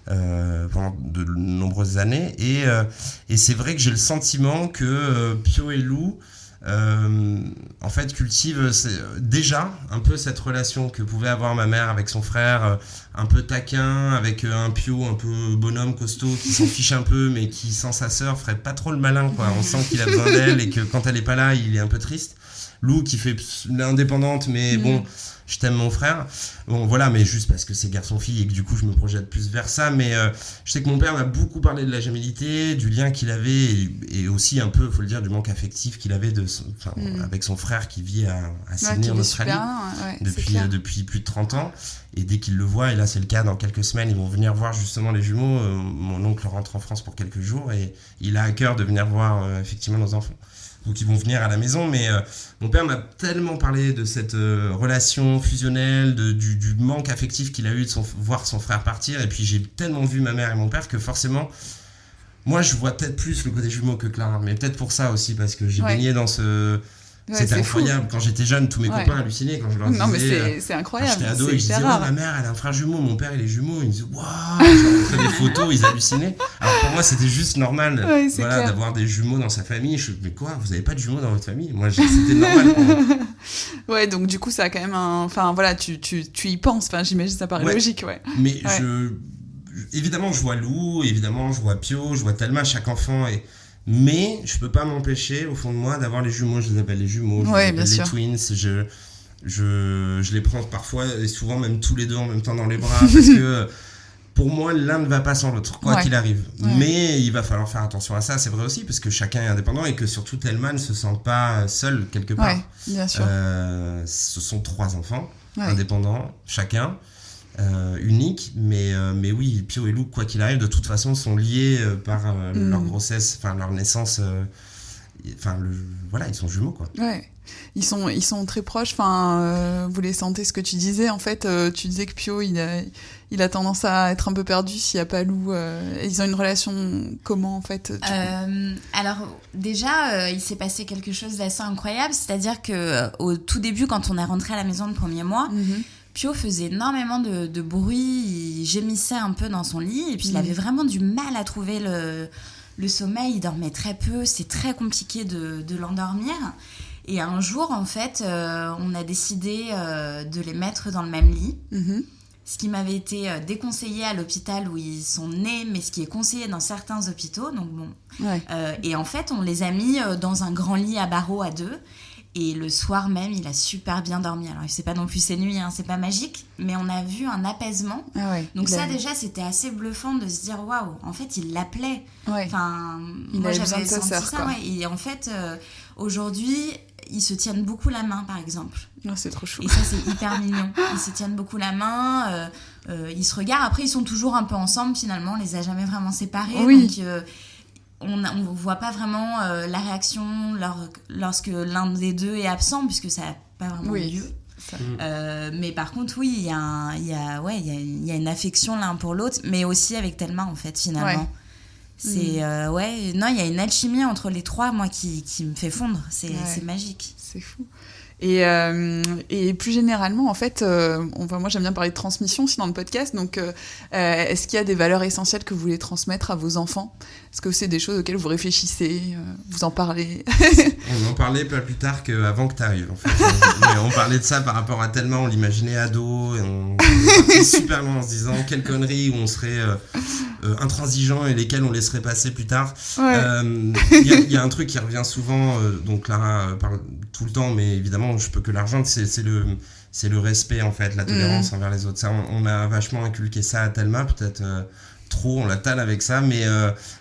pendant de nombreuses années. Et c'est vrai que j'ai le sentiment que Pio et Lou en fait cultive déjà un peu cette relation que pouvait avoir ma mère avec son frère, un peu taquin, avec un Pio un peu bonhomme costaud qui s'en fiche un peu mais qui sans sa sœur ferait pas trop le malin, quoi. On sent qu'il a besoin d'elle et que quand elle est pas là il est un peu triste. Lou qui fait l'indépendante, mais bon, je t'aime mon frère. Bon, voilà, mais juste parce que c'est garçon-fille et que du coup je me projette plus vers ça. Mais je sais que mon père m'a beaucoup parlé de la gémellité, du lien qu'il avait et aussi un peu, faut le dire, du manque affectif qu'il avait avec son frère qui vit à Sydney en Australie depuis plus de 30 ans. Et dès qu'il le voit, et là c'est le cas, dans quelques semaines, ils vont venir voir justement les jumeaux. Mon oncle rentre en France pour quelques jours et il a à cœur de venir voir effectivement nos enfants. Donc ils vont venir à la maison, mais mon père m'a tellement parlé de cette relation fusionnelle, du manque affectif qu'il a eu de voir son frère partir, et puis j'ai tellement vu ma mère et mon père que forcément, moi je vois peut-être plus le côté jumeau que Clara, mais peut-être pour ça aussi, parce que j'ai baigné dans ce... C'était incroyable. Quand j'étais jeune, tous mes copains hallucinaient quand je leur disais. Non, mais c'est incroyable. Quand j'étais ado et je disais, ma mère, elle a un frère jumeau, mon père, il est jumeau. Ils me disaient, waouh, je leur montrais des photos, ils hallucinaient. Alors pour moi, c'était juste normal d'avoir des jumeaux dans sa famille. Je me mais quoi, vous avez pas de jumeaux dans votre famille ? Moi, c'était normal pour moi. Ouais, donc du coup, ça a quand même un. Enfin, voilà, tu y penses. Enfin, j'imagine, ça paraît logique, Mais évidemment, je vois Lou, évidemment, je vois Pio, je vois Thelma, chaque enfant est. Mais je peux pas m'empêcher au fond de moi d'avoir les jumeaux, je les appelle les jumeaux, je les appelle les twins, je les prends parfois et souvent même tous les deux en même temps dans les bras parce que pour moi l'un ne va pas sans l'autre quoi qu'il arrive. Mais il va falloir faire attention à ça, c'est vrai aussi parce que chacun est indépendant et que surtout Thelma ne se sent pas seule quelque part. Bien sûr. Ce sont 3 enfants indépendants chacun. Unique, mais oui, Pio et Lou, quoi qu'il arrive, de toute façon, sont liés par leur grossesse, enfin leur naissance ils sont jumeaux, quoi. Ouais. Ils sont très proches. Enfin, vous les sentez, ce que tu disais. En fait, tu disais que Pio, il a tendance à être un peu perdu s'il n'y a pas Lou. Ils ont une relation comment, en fait Alors, déjà, il s'est passé quelque chose d'assez incroyable. C'est-à-dire qu'au tout début, quand on est rentré à la maison le premier mois, Pio faisait énormément de bruit. Il gémissait un peu dans son lit. Et puis, il avait vraiment du mal à trouver le sommeil. Il dormait très peu. C'est très compliqué de l'endormir. Et un jour, en fait, on a décidé de les mettre dans le même lit. Ce qui m'avait été déconseillé à l'hôpital où ils sont nés, mais ce qui est conseillé dans certains hôpitaux. Donc bon. Et en fait, on les a mis dans un grand lit à barreaux à 2. Et le soir même, il a super bien dormi. Alors, c'est pas non plus ses nuits, c'est pas magique, mais on a vu un apaisement. Donc ça, déjà, c'était assez bluffant de se dire, waouh, en fait, il l'appelait. Enfin, moi, j'avais senti ça. Et en fait, aujourd'hui, ils se tiennent beaucoup la main, par exemple. C'est trop chou. Et ça, c'est hyper mignon. Ils se tiennent beaucoup la main, ils se regardent. Après, ils sont toujours un peu ensemble, finalement. On les a jamais vraiment séparés. Donc, on ne voit pas vraiment la réaction lorsque l'un des deux est absent, puisque ça n'a pas vraiment lieu. Mais par contre, il y a une affection l'un pour l'autre, mais aussi avec Thelma, en fait, finalement. C'est il y a une alchimie entre les trois, moi, qui me fait fondre. C'est magique. C'est fou. Et plus généralement, en fait, moi j'aime bien parler de transmission aussi dans le podcast. Donc, est-ce qu'il y a des valeurs essentielles que vous voulez transmettre à vos enfants ? Est-ce que c'est des choses auxquelles vous réfléchissez, vous en parlez ? On en parlait pas plus tard qu'avant que tu arrives. En fait, on parlait de ça par rapport à Thelma, on l'imaginait ado, et on partait super loin en se disant quelle connerie où on serait intransigeant et lesquels on laisserait passer plus tard. Il y a un truc qui revient souvent, donc Clara parle tout le temps, mais évidemment je peux que la rejoindre, c'est le respect, en fait, la tolérance envers les autres. Ça, on a vachement inculqué ça à Thelma, peut-être trop, on la tale avec ça, mais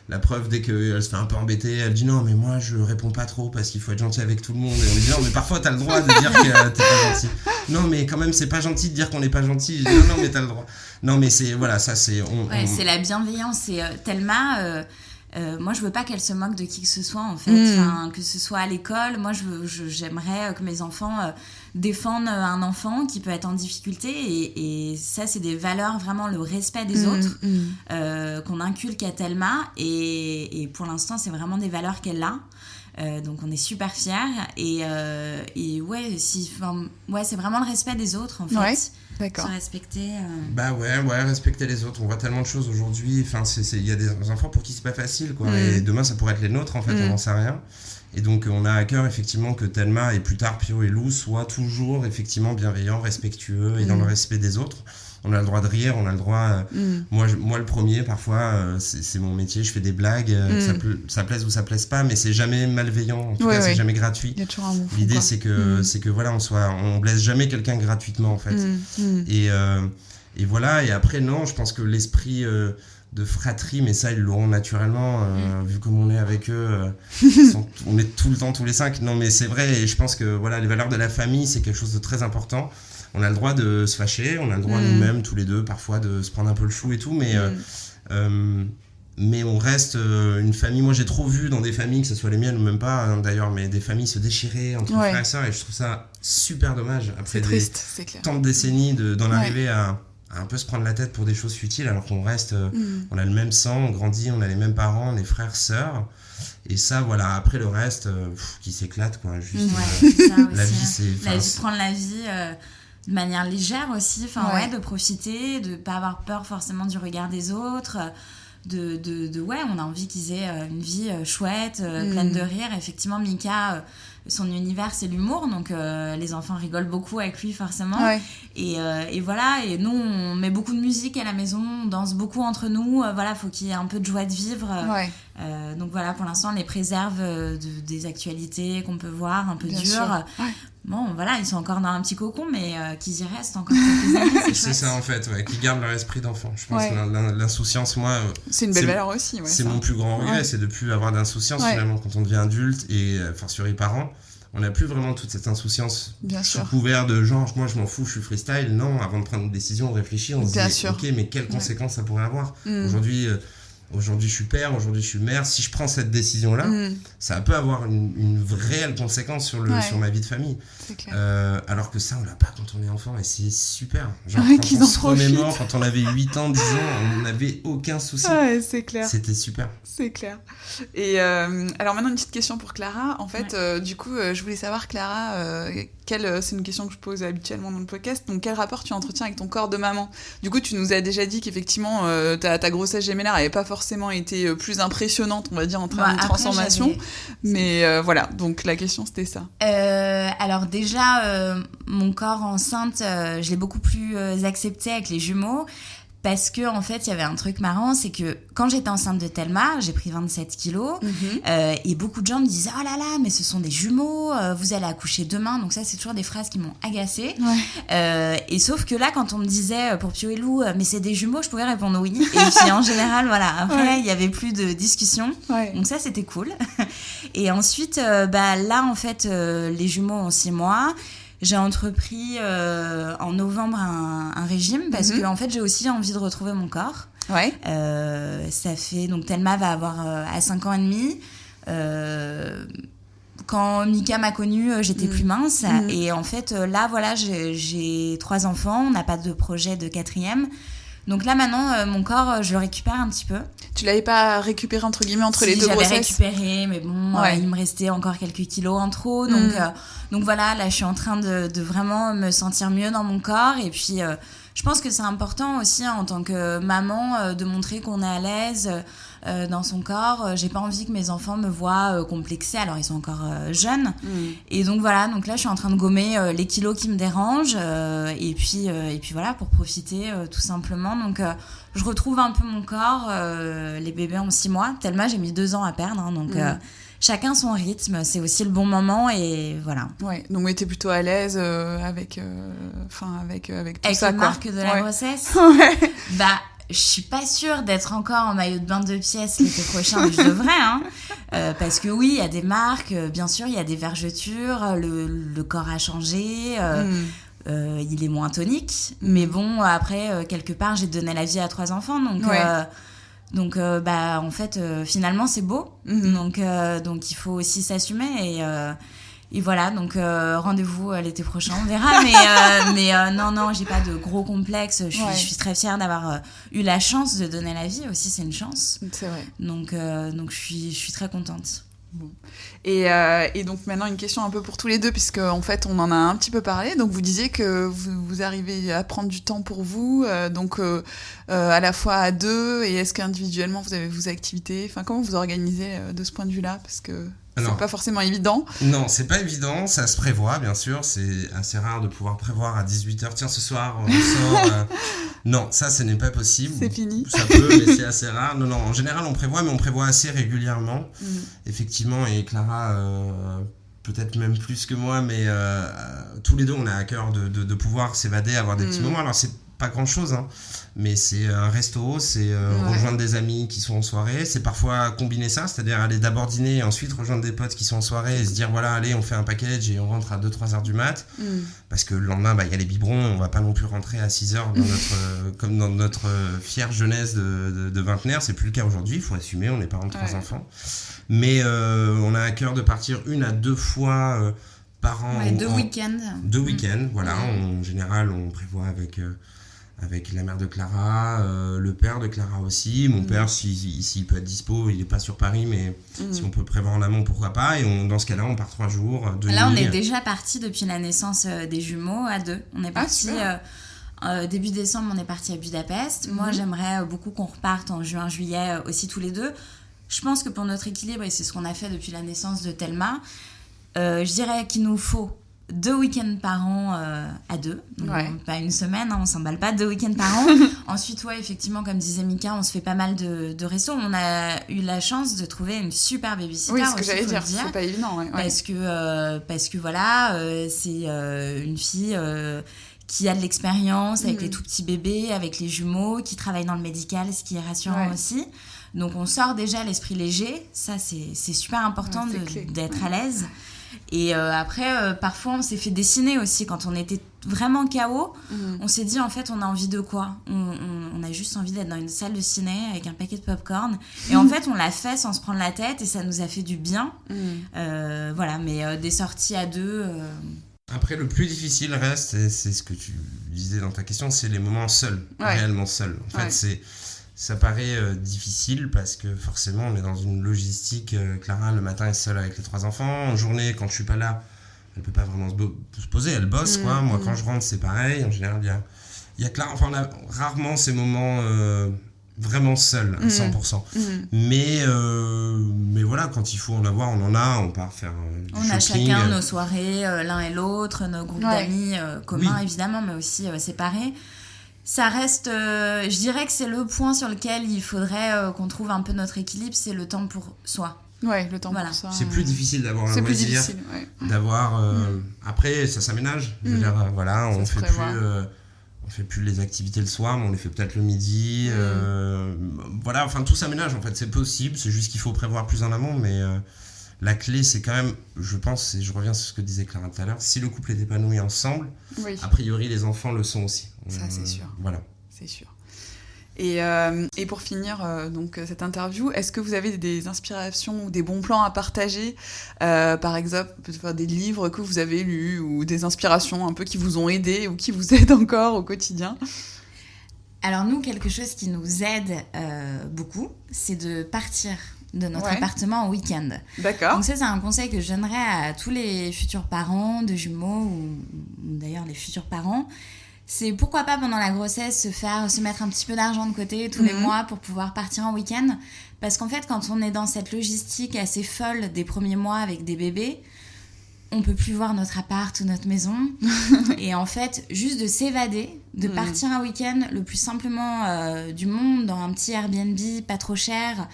la preuve, dès qu'elle se fait un peu embêter, elle dit non mais moi je réponds pas trop parce qu'il faut être gentil avec tout le monde, et on lui dit non mais parfois t'as le droit de dire que t'es pas gentil. Non mais quand même c'est pas gentil de dire qu'on n'est pas gentil. Je dis non mais t'as le droit. Non mais c'est voilà, ça c'est c'est la bienveillance. C'est Thelma, moi je veux pas qu'elle se moque de qui que ce soit, en fait. Que ce soit à l'école, moi j'aimerais que mes enfants défendent un enfant qui peut être en difficulté, et ça c'est des valeurs, vraiment le respect des autres, qu'on inculque à Thelma, et pour l'instant c'est vraiment des valeurs qu'elle a. Donc on est super fiers, et c'est vraiment le respect des autres, en fait. D'accord. Se respecter. Respecter les autres. On voit tellement de choses aujourd'hui. Enfin, il y a des enfants pour qui c'est pas facile, quoi. Et demain, ça pourrait être les nôtres, en fait. On n'en sait rien. Et donc, on a à cœur, effectivement, que Thelma et plus tard Pio et Lou soient toujours, effectivement, bienveillants, respectueux et dans le respect des autres. On a le droit de rire, on a le droit... Moi, le premier, parfois, c'est mon métier, je fais des blagues, ça plaise ou ça plaise pas, mais c'est jamais malveillant, en tout cas, c'est jamais gratuit. Il y a toujours un bon fond, l'idée, quoi. c'est que voilà, on blesse jamais quelqu'un gratuitement, en fait. Et voilà, et après, non, je pense que l'esprit de fratrie, mais ça, ils l'auront naturellement, vu comme on est avec eux, on est tout le temps, tous les 5. Non, mais c'est vrai, et je pense que voilà, les valeurs de la famille, c'est quelque chose de très important. On a le droit de se fâcher, on a le droit nous-mêmes, tous les deux, parfois, de se prendre un peu le chou et tout, mais on reste une famille. Moi, j'ai trop vu dans des familles, que ce soit les miennes ou même pas, d'ailleurs, mais des familles se déchirer entre frères et sœurs, et je trouve ça super dommage, après tant de décennies d'en arriver à un peu se prendre la tête pour des choses futiles, alors qu'on reste, on a le même sang, on grandit, on a les mêmes parents, on est frères, sœurs. Et ça, voilà, après le reste, qui s'éclate, quoi. Juste, la vie, c'est... prendre la vie... de manière légère aussi, de profiter, de pas avoir peur forcément du regard des autres, on a envie qu'ils aient une vie chouette, pleine de rire. Effectivement, Mika, son univers c'est l'humour, donc les enfants rigolent beaucoup avec lui forcément. Et voilà, et nous on met beaucoup de musique à la maison, on danse beaucoup entre nous, faut qu'il y ait un peu de joie de vivre. Donc voilà, pour l'instant on les préserve des actualités qu'on peut voir un peu dures. Bon, voilà, ils sont encore dans un petit cocon, mais qu'ils y restent encore quelques années, c'est ça, en fait, qu'ils gardent leur esprit d'enfant. Je pense que l'insouciance, moi... c'est une belle valeur aussi. C'est mon plus grand regret, c'est de ne plus avoir d'insouciance, finalement, quand on devient adulte, et fortiori parent. On n'a plus vraiment toute cette insouciance sous couvert de genre, moi je m'en fous, je suis freestyle. Non, avant de prendre une décision, on réfléchit, on se dit, ok, mais quelles conséquences ça pourrait avoir ? Aujourd'hui... aujourd'hui je suis père, aujourd'hui je suis mère, si je prends cette décision-là, ça peut avoir une réelle conséquence sur ma vie de famille. C'est clair. Alors que ça, on l'a pas quand on est enfant, et c'est super. Genre, Qu'ils quand on en se remémore, quand on avait 8 ans, 10 ans, on n'avait aucun souci. Ouais, c'est clair. C'était super. C'est clair. Et alors maintenant, une petite question pour Clara. En fait, du coup, je voulais savoir, Clara, c'est une question que je pose habituellement dans le podcast, donc quel rapport tu entretiens avec ton corps de maman ? Du coup, tu nous as déjà dit qu'effectivement, ta grossesse gémellaire n'avait pas forcément été plus impressionnante, on va dire, en termes de transformation. Mais voilà, donc la question, c'était ça. Alors déjà, mon corps enceinte, je l'ai beaucoup plus accepté avec les jumeaux. Parce que en fait, il y avait un truc marrant, c'est que quand j'étais enceinte de Thelma, j'ai pris 27 kilos, et beaucoup de gens me disaient « Oh là là, mais ce sont des jumeaux, vous allez accoucher demain », donc ça, c'est toujours des phrases qui m'ont agacée. Et sauf que là, quand on me disait pour Pio et Lou « Mais c'est des jumeaux », je pouvais répondre oui. Et puis en général, voilà, après, il y avait plus de discussion, donc ça, c'était cool. Et ensuite, là, en fait, les jumeaux ont 6 mois. J'ai entrepris en novembre un régime parce que en fait j'ai aussi envie de retrouver mon corps. Ça fait donc Thelma va avoir à 5 ans et demi. Quand Mika m'a connue, j'étais plus mince et en fait là voilà j'ai 3 enfants, on n'a pas de projet de 4e. Donc là maintenant mon corps je le récupère un petit peu. Tu l'avais pas récupéré entre guillemets entre les deux grossesses ? J'avais récupéré, mais bon il me restait encore quelques kilos en trop, donc voilà, là je suis en train de vraiment me sentir mieux dans mon corps et puis je pense que c'est important aussi en tant que maman de montrer qu'on est à l'aise dans son corps. J'ai pas envie que mes enfants me voient complexée, alors ils sont encore jeunes. Et donc voilà, donc là je suis en train de gommer les kilos qui me dérangent et puis voilà, pour profiter tout simplement. Donc je retrouve un peu mon corps. Les bébés ont 6 mois. Thelma, j'ai mis 2 ans à perdre, hein, donc chacun son rythme, c'est aussi le bon moment et voilà. Ouais, donc t'es plutôt à l'aise avec tout avec ça, avec la marque de la grossesse. Je suis pas sûre d'être encore en maillot de bain de pièces l'été prochain, mais je devrais, hein. Parce que oui, il y a des marques, bien sûr, il y a des vergetures, le corps a changé. Il est moins tonique, mais bon, après, quelque part, j'ai donné la vie à 3 enfants, donc en fait, finalement, c'est beau. Donc il faut aussi s'assumer et voilà, donc rendez-vous l'été prochain, on verra. Mais non, j'ai pas de gros complexes. Je suis très fière d'avoir eu la chance de donner la vie aussi, c'est une chance. C'est vrai. Donc je suis très contente. Bon. Et donc maintenant une question un peu pour tous les deux, puisque en fait on en a un petit peu parlé. Donc vous disiez que vous arrivez à prendre du temps pour vous, donc à la fois à 2, et est-ce qu'individuellement vous avez vos activités, enfin comment vous organisez de ce point de vue-là, parce que c'est pas forcément évident. Non, c'est pas évident, ça se prévoit bien sûr, c'est assez rare de pouvoir prévoir à 18h, tiens ce soir on sort. Non, ça ce n'est pas possible. C'est fini. Ça peut, mais c'est assez rare. Non, en général on prévoit, mais on prévoit assez régulièrement. Effectivement, et Clara, peut-être même plus que moi, mais tous les deux on a à cœur de pouvoir s'évader, avoir des petits moments. Alors c'est pas grand chose, hein, mais c'est un resto, c'est rejoindre des amis qui sont en soirée, c'est parfois combiner ça, c'est-à-dire aller d'abord dîner et ensuite rejoindre des potes qui sont en soirée et se dire voilà, allez, on fait un package et on rentre à 2-3 heures du mat, parce que le lendemain, il y a les biberons, on va pas non plus rentrer à 6 heures comme dans notre fière jeunesse de vingtenaire, c'est plus le cas aujourd'hui, il faut assumer, on est parents de 3 enfants, mais on a à cœur de partir 1 à 2 fois par an. 2 week-ends. 2 week-ends, voilà, en général on prévoit avec la mère de Clara, le père de Clara aussi. Mon père, s'il peut être dispo, il n'est pas sur Paris, mais si on peut prévoir en amont, pourquoi pas. Et dans ce cas-là, on part 3 jours. Là, on est déjà parti depuis la naissance des jumeaux à 2. On est parti début décembre, on est parti à Budapest. Moi, j'aimerais beaucoup qu'on reparte en juin-juillet aussi tous les 2. Je pense que pour notre équilibre, et c'est ce qu'on a fait depuis la naissance de Thelma, je dirais qu'il nous faut 2 week-ends par an à 2, donc pas une semaine, hein, on s'emballe pas, 2 week-ends par an. Ensuite, effectivement, comme disait Mika, on se fait pas mal de restos. On a eu la chance de trouver une super babysitter. Oui, ce que j'allais dire, c'est pas évident. Parce que voilà, c'est une fille qui a de l'expérience avec les tout petits bébés, avec les jumeaux, qui travaille dans le médical, ce qui est rassurant aussi. Donc on sort déjà l'esprit léger, ça c'est super important d'être à l'aise. Et après, parfois, on s'est fait dessiner aussi quand on était vraiment KO, on s'est dit en fait on a envie de quoi ? On a juste envie d'être dans une salle de ciné avec un paquet de popcorn. Et en fait on l'a fait sans se prendre la tête et ça nous a fait du bien. Voilà, mais des sorties à deux... Après, le plus difficile reste, et c'est ce que tu disais dans ta question, c'est les moments seuls, réellement seuls. En fait, ça paraît difficile parce que forcément, on est dans une logistique. Clara, le matin, est seule avec les 3 enfants. En journée, quand je suis pas là, elle peut pas vraiment se poser, elle bosse, quoi. Moi, quand je rentre, c'est pareil. En général, il y a Clara. Enfin, on a rarement ces moments vraiment seuls, à 100%. Mais voilà, quand il faut en avoir, on en a. On part faire du shopping. On a chacun nos soirées, l'un et l'autre, nos groupes d'amis communs, évidemment, mais aussi séparés. Ça reste, je dirais que c'est le point sur lequel il faudrait qu'on trouve un peu notre équilibre, c'est le temps pour soi. Ouais, le temps pour soi. C'est plus difficile d'avoir un loisir. C'est plus difficile, d'avoir... Après, ça s'aménage. Je veux dire, voilà, on fait plus les activités le soir, mais on les fait peut-être le midi. Voilà, enfin, tout s'aménage, en fait. C'est possible, c'est juste qu'il faut prévoir plus en amont, mais... La clé, c'est quand même, je pense, et je reviens sur ce que disait Clara tout à l'heure, si le couple est épanoui ensemble, a priori, les enfants le sont aussi. Ça, c'est sûr. Voilà. C'est sûr. Et pour finir donc, cette interview, est-ce que vous avez des inspirations ou des bons plans à partager, par exemple, des livres que vous avez lus ou des inspirations un peu qui vous ont aidé ou qui vous aident encore au quotidien ? Alors nous, quelque chose qui nous aide beaucoup, c'est de partir de notre appartement en week-end. D'accord. Donc ça, c'est un conseil que je donnerais à tous les futurs parents de jumeaux ou d'ailleurs les futurs parents. C'est pourquoi pas pendant la grossesse se mettre un petit peu d'argent de côté tous les mois pour pouvoir partir en week-end. Parce qu'en fait, quand on est dans cette logistique assez folle des premiers mois avec des bébés, on peut plus voir notre appart ou notre maison. Et en fait, juste de s'évader, de partir un week-end le plus simplement du monde, dans un petit Airbnb pas trop cher.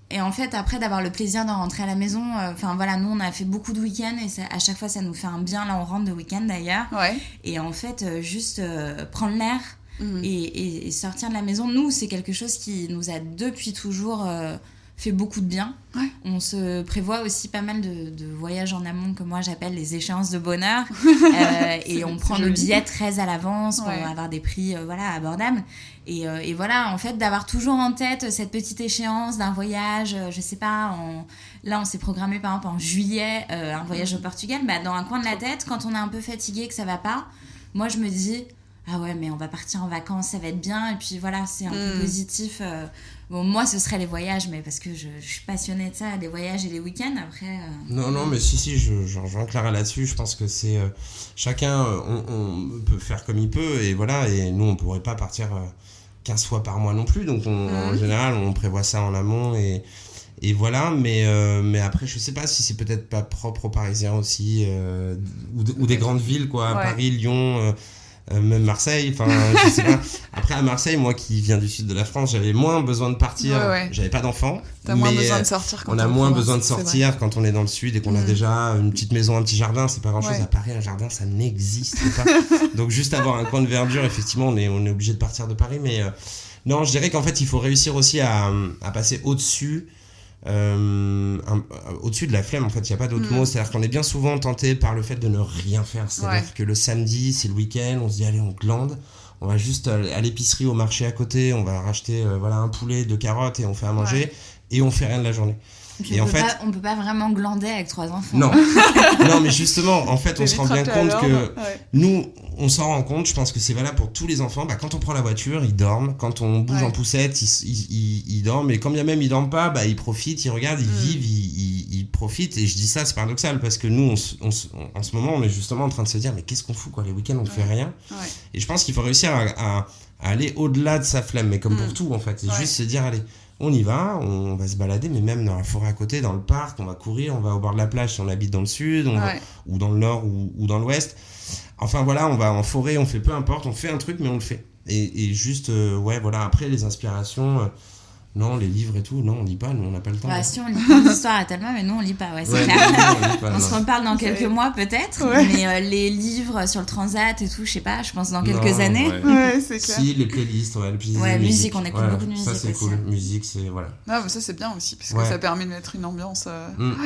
Et en fait, après, d'avoir le plaisir de rentrer à la maison. Enfin, voilà, nous, on a fait beaucoup de week-ends et à chaque fois, ça nous fait un bien. Là, on rentre de week-end, d'ailleurs. Ouais. Et en fait, juste prendre l'air et sortir de la maison. Nous, c'est quelque chose qui nous a depuis toujours... fait beaucoup de bien. Ouais. On se prévoit aussi pas mal de voyages en amont que moi j'appelle les échéances de bonheur et on prend nos billets très à l'avance pour avoir des prix abordables et voilà, en fait, d'avoir toujours en tête cette petite échéance d'un voyage, je sais pas, là on s'est programmé par exemple en juillet un voyage au Portugal, dans un coin de la tête, quand on est un peu fatigué, que ça va pas, moi je me dis ah ouais, mais on va partir en vacances, ça va être bien. Et puis voilà, c'est un peu positif. Bon, moi, ce serait les voyages, mais parce que je suis passionnée de ça, les voyages et les week-ends. Après. Non, mais si, je rejoins Clara là-dessus. Je pense que c'est. Chacun, on peut faire comme il peut. Et voilà, et nous, on pourrait pas partir 15 fois par mois non plus. Donc, en général, on prévoit ça en amont. Et voilà, mais après, je sais pas si c'est peut-être pas propre aux Parisiens aussi, ou des grandes villes, quoi. Paris, Lyon. Même Marseille, enfin je sais pas. Après à Marseille, moi qui viens du sud de la France, j'avais moins besoin de partir. J'avais pas d'enfants. T'as moins besoin de sortir. On a moins besoin de sortir quand on est dans le sud et qu'on a déjà une petite maison, un petit jardin. C'est pas grand chose. À Paris, un jardin, ça n'existe pas. Donc juste avoir un coin de verdure, effectivement, on est obligé de partir de Paris. Mais non, je dirais qu'en fait, il faut réussir aussi à passer au-dessus. Au-dessus de la flemme, en fait, il n'y a pas d'autre mot. C'est-à-dire qu'on est bien souvent tenté par le fait de ne rien faire. C'est-à-dire que le samedi, c'est le week-end, on se dit allez, on glande, on va juste à l'épicerie, au marché à côté, on va racheter un poulet, 2 carottes et on fait à manger et on fait rien de la journée. Et en fait, on peut pas vraiment glander avec 3 enfants. Non, non, mais justement, en fait, on se rend bien compte que nous, on s'en rend compte. Je pense que c'est valable pour tous les enfants. Quand on prend la voiture, ils dorment. Quand on bouge en poussette, ils dorment. Et quand bien même ils dorment pas, ils profitent, ils regardent, ils vivent, ils profitent. Et je dis ça, c'est paradoxal parce que nous, en ce moment, on est justement en train de se dire, mais qu'est-ce qu'on fout, quoi ? Les week-ends, on ne fait rien. Et je pense qu'il faut réussir à aller au-delà de sa flemme, mais comme pour tout, en fait, et juste se dire, allez. On y va, on va se balader, mais même dans la forêt à côté, dans le parc, on va courir, on va au bord de la plage si on habite dans le sud, ou dans le nord, ou dans l'ouest. Enfin voilà, on va en forêt, on fait peu importe, on fait un truc, mais on le fait. Et juste, après les inspirations, Non, les livres et tout, non, on lit pas, nous on n'a pas le temps. Bah, si, on lit plein d'histoires à Thelma, mais nous on lit pas, ouais, c'est clair. On se reparle dans quelques mois peut-être, mais les livres sur le transat et tout, je sais pas, je pense dans quelques années. Ouais, c'est clair. Si, les playlists, les playlists musique, on écoute beaucoup de musique. Ça, c'est aussi. cool, musique, c'est. Voilà. Non, mais ça, c'est bien aussi, parce que ça permet de mettre une ambiance.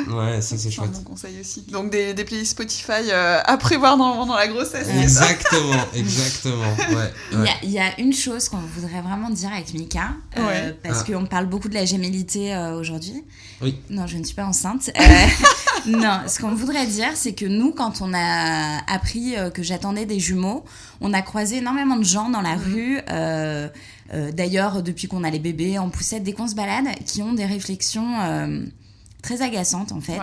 Ouais, ça, c'est chouette. C'est un bon conseil aussi. Donc, des playlists Spotify à prévoir dans la grossesse. Exactement. Ouais. Il y a une chose qu'on voudrait vraiment dire avec Mika, parce qu'on parle beaucoup de la gémellité aujourd'hui. Oui. Non, je ne suis pas enceinte. Non, ce qu'on voudrait dire, c'est que nous, quand on a appris que j'attendais des jumeaux, on a croisé énormément de gens dans la rue. D'ailleurs, depuis qu'on a les bébés en poussette, dès qu'on se balade, qui ont des réflexions très agaçantes en fait.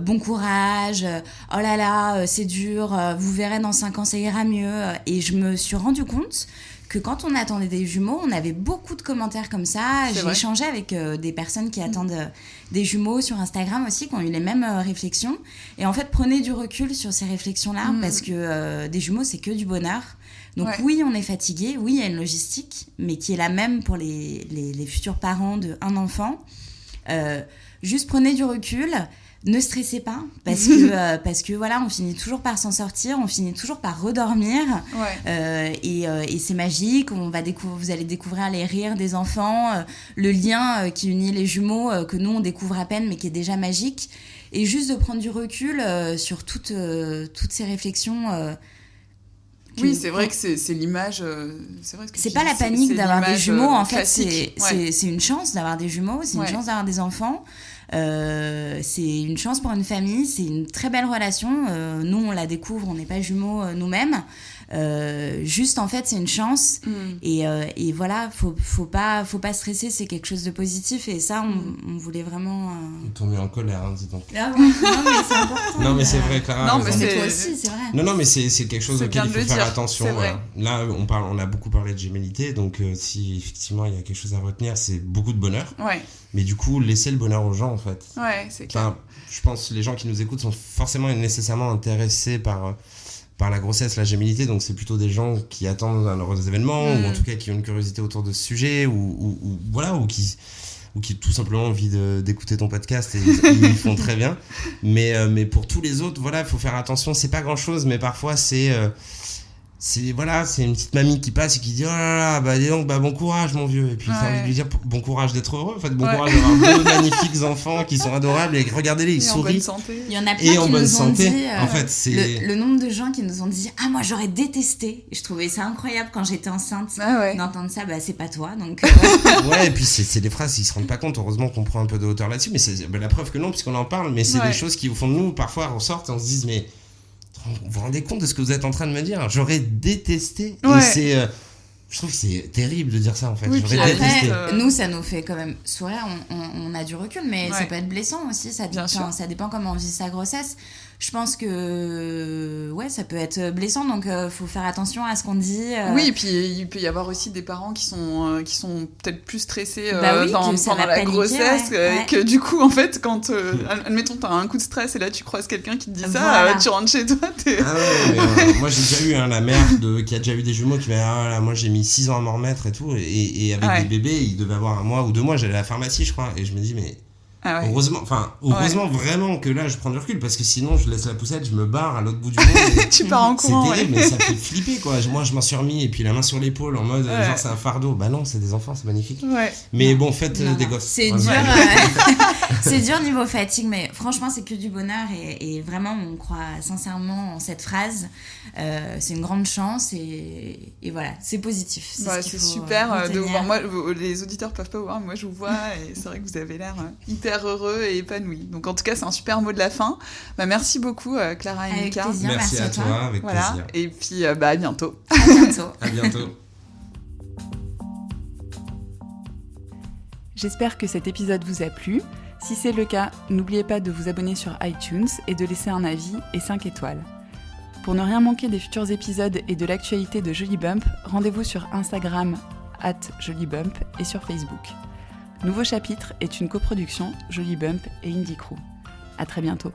Bon courage, oh là là, c'est dur, vous verrez dans 5 ans ça ira mieux. Et je me suis rendu compte que quand on attendait des jumeaux, on avait beaucoup de commentaires comme ça. J'ai échangé avec des personnes qui attendent des jumeaux sur Instagram aussi, qui ont eu les mêmes réflexions. Et en fait, prenez du recul sur ces réflexions-là, parce que des jumeaux, c'est que du bonheur. Donc oui, on est fatigué, oui, il y a une logistique, mais qui est la même pour les futurs parents d'un enfant. Juste prenez du recul, ne stressez pas, parce que voilà, on finit toujours par s'en sortir, on finit toujours par redormir, et c'est magique. Vous allez découvrir les rires des enfants, le lien qui unit les jumeaux, que nous on découvre à peine, mais qui est déjà magique. Et juste de prendre du recul sur toutes ces réflexions. Oui, c'est vrai que c'est l'image. C'est pas la panique d'avoir des jumeaux, en fait, c'est une chance d'avoir des jumeaux, c'est une chance d'avoir des enfants. C'est une chance pour une famille, c'est une très belle relation. Nous, on la découvre, on n'est pas jumeaux nous-mêmes. Juste, en fait, c'est une chance. Et voilà, faut pas stresser, c'est quelque chose de positif. Et ça, on voulait vraiment. T'ont mis en colère, hein, dis donc. Ah ouais. Non, mais c'est important. Non, mais c'est vrai, Clara. Non, mais toi aussi, c'est vrai. Non, mais c'est quelque chose auquel il faut faire attention. Voilà. Là, on a beaucoup parlé de gémellité, donc si effectivement il y a quelque chose à retenir, c'est beaucoup de bonheur. Mais du coup, laissez le bonheur aux gens, en fait. Ouais, c'est clair. Enfin, je pense que les gens qui nous écoutent sont forcément et nécessairement intéressés par la grossesse, la gémellité, donc c'est plutôt des gens qui attendent un heureux événement, ou en tout cas qui ont une curiosité autour de ce sujet, ou qui tout simplement ont envie d'écouter ton podcast, et ils font très bien. Mais pour tous les autres, voilà, il faut faire attention, c'est pas grand chose, mais parfois c'est une petite mamie qui passe et qui dit oh là là, dis donc, bon courage mon vieux, et puis t'as envie de lui dire bon courage d'être heureux, en fait, bon courage d'avoir deux magnifiques enfants qui sont adorables, et regardez-les, ils sourient, il y en a plein qui nous ont dit en fait, c'est le nombre de gens qui nous ont dit moi j'aurais détesté, je trouvais ça incroyable quand j'étais enceinte d'entendre ça, c'est pas toi, donc et puis c'est des phrases, ils se rendent pas compte, heureusement qu'on prend un peu de hauteur là-dessus, mais c'est la preuve que non, puisqu'on en parle, mais c'est des choses qui au fond de nous parfois ressortent et on se dit mais vous vous rendez compte de ce que vous êtes en train de me dire? J'aurais détesté. Et c'est, je trouve que c'est terrible de dire ça, en fait. J'aurais détesté. Nous, ça nous fait quand même sourire. On a du recul, mais ça peut être blessant aussi. Ça dépend comment on vit sa grossesse. Je pense que ça peut être blessant, donc faut faire attention à ce qu'on dit. Oui, et puis il peut y avoir aussi des parents qui sont peut-être plus stressés pendant la grossesse, et que du coup, en fait, quand admettons t'as un coup de stress et là tu croises quelqu'un qui te dit ça, tu rentres chez toi. Moi j'ai déjà eu la mère qui a déjà eu des jumeaux qui m'a dit moi j'ai mis 6 ans à m'en remettre et tout, et avec des bébés, il devait avoir 1 mois ou 2 mois, j'allais à la pharmacie, je crois, et je me dis mais heureusement vraiment que là je prends du recul, parce que sinon je laisse la poussette, je me barre à l'autre bout du monde. Tu pars en courant. C'est terrible, mais ça fait flipper quoi. Moi je m'en suis remis, et puis la main sur l'épaule en mode genre c'est un fardeau. Bah non, c'est des enfants, c'est magnifique. Mais bon, faites des gosses. C'est dur. C'est dur niveau fatigue, mais franchement c'est que du bonheur, et vraiment on croit sincèrement en cette phrase. C'est une grande chance, et voilà, c'est positif. C'est super de vous voir. Moi, les auditeurs peuvent pas vous voir, moi je vous vois, et c'est vrai que vous avez l'air hyper heureux et épanoui. Donc en tout cas, c'est un super mot de la fin. Merci beaucoup Clara et Mika. Plaisir, merci à toi, avec plaisir. Et puis à bientôt. À bientôt. J'espère que cet épisode vous a plu. Si c'est le cas, n'oubliez pas de vous abonner sur iTunes et de laisser un avis et 5 étoiles. Pour ne rien manquer des futurs épisodes et de l'actualité de Joli Bump, rendez-vous sur Instagram @jolibump et sur Facebook. Nouveau chapitre est une coproduction Joli Bump et Indie Crew. À très bientôt.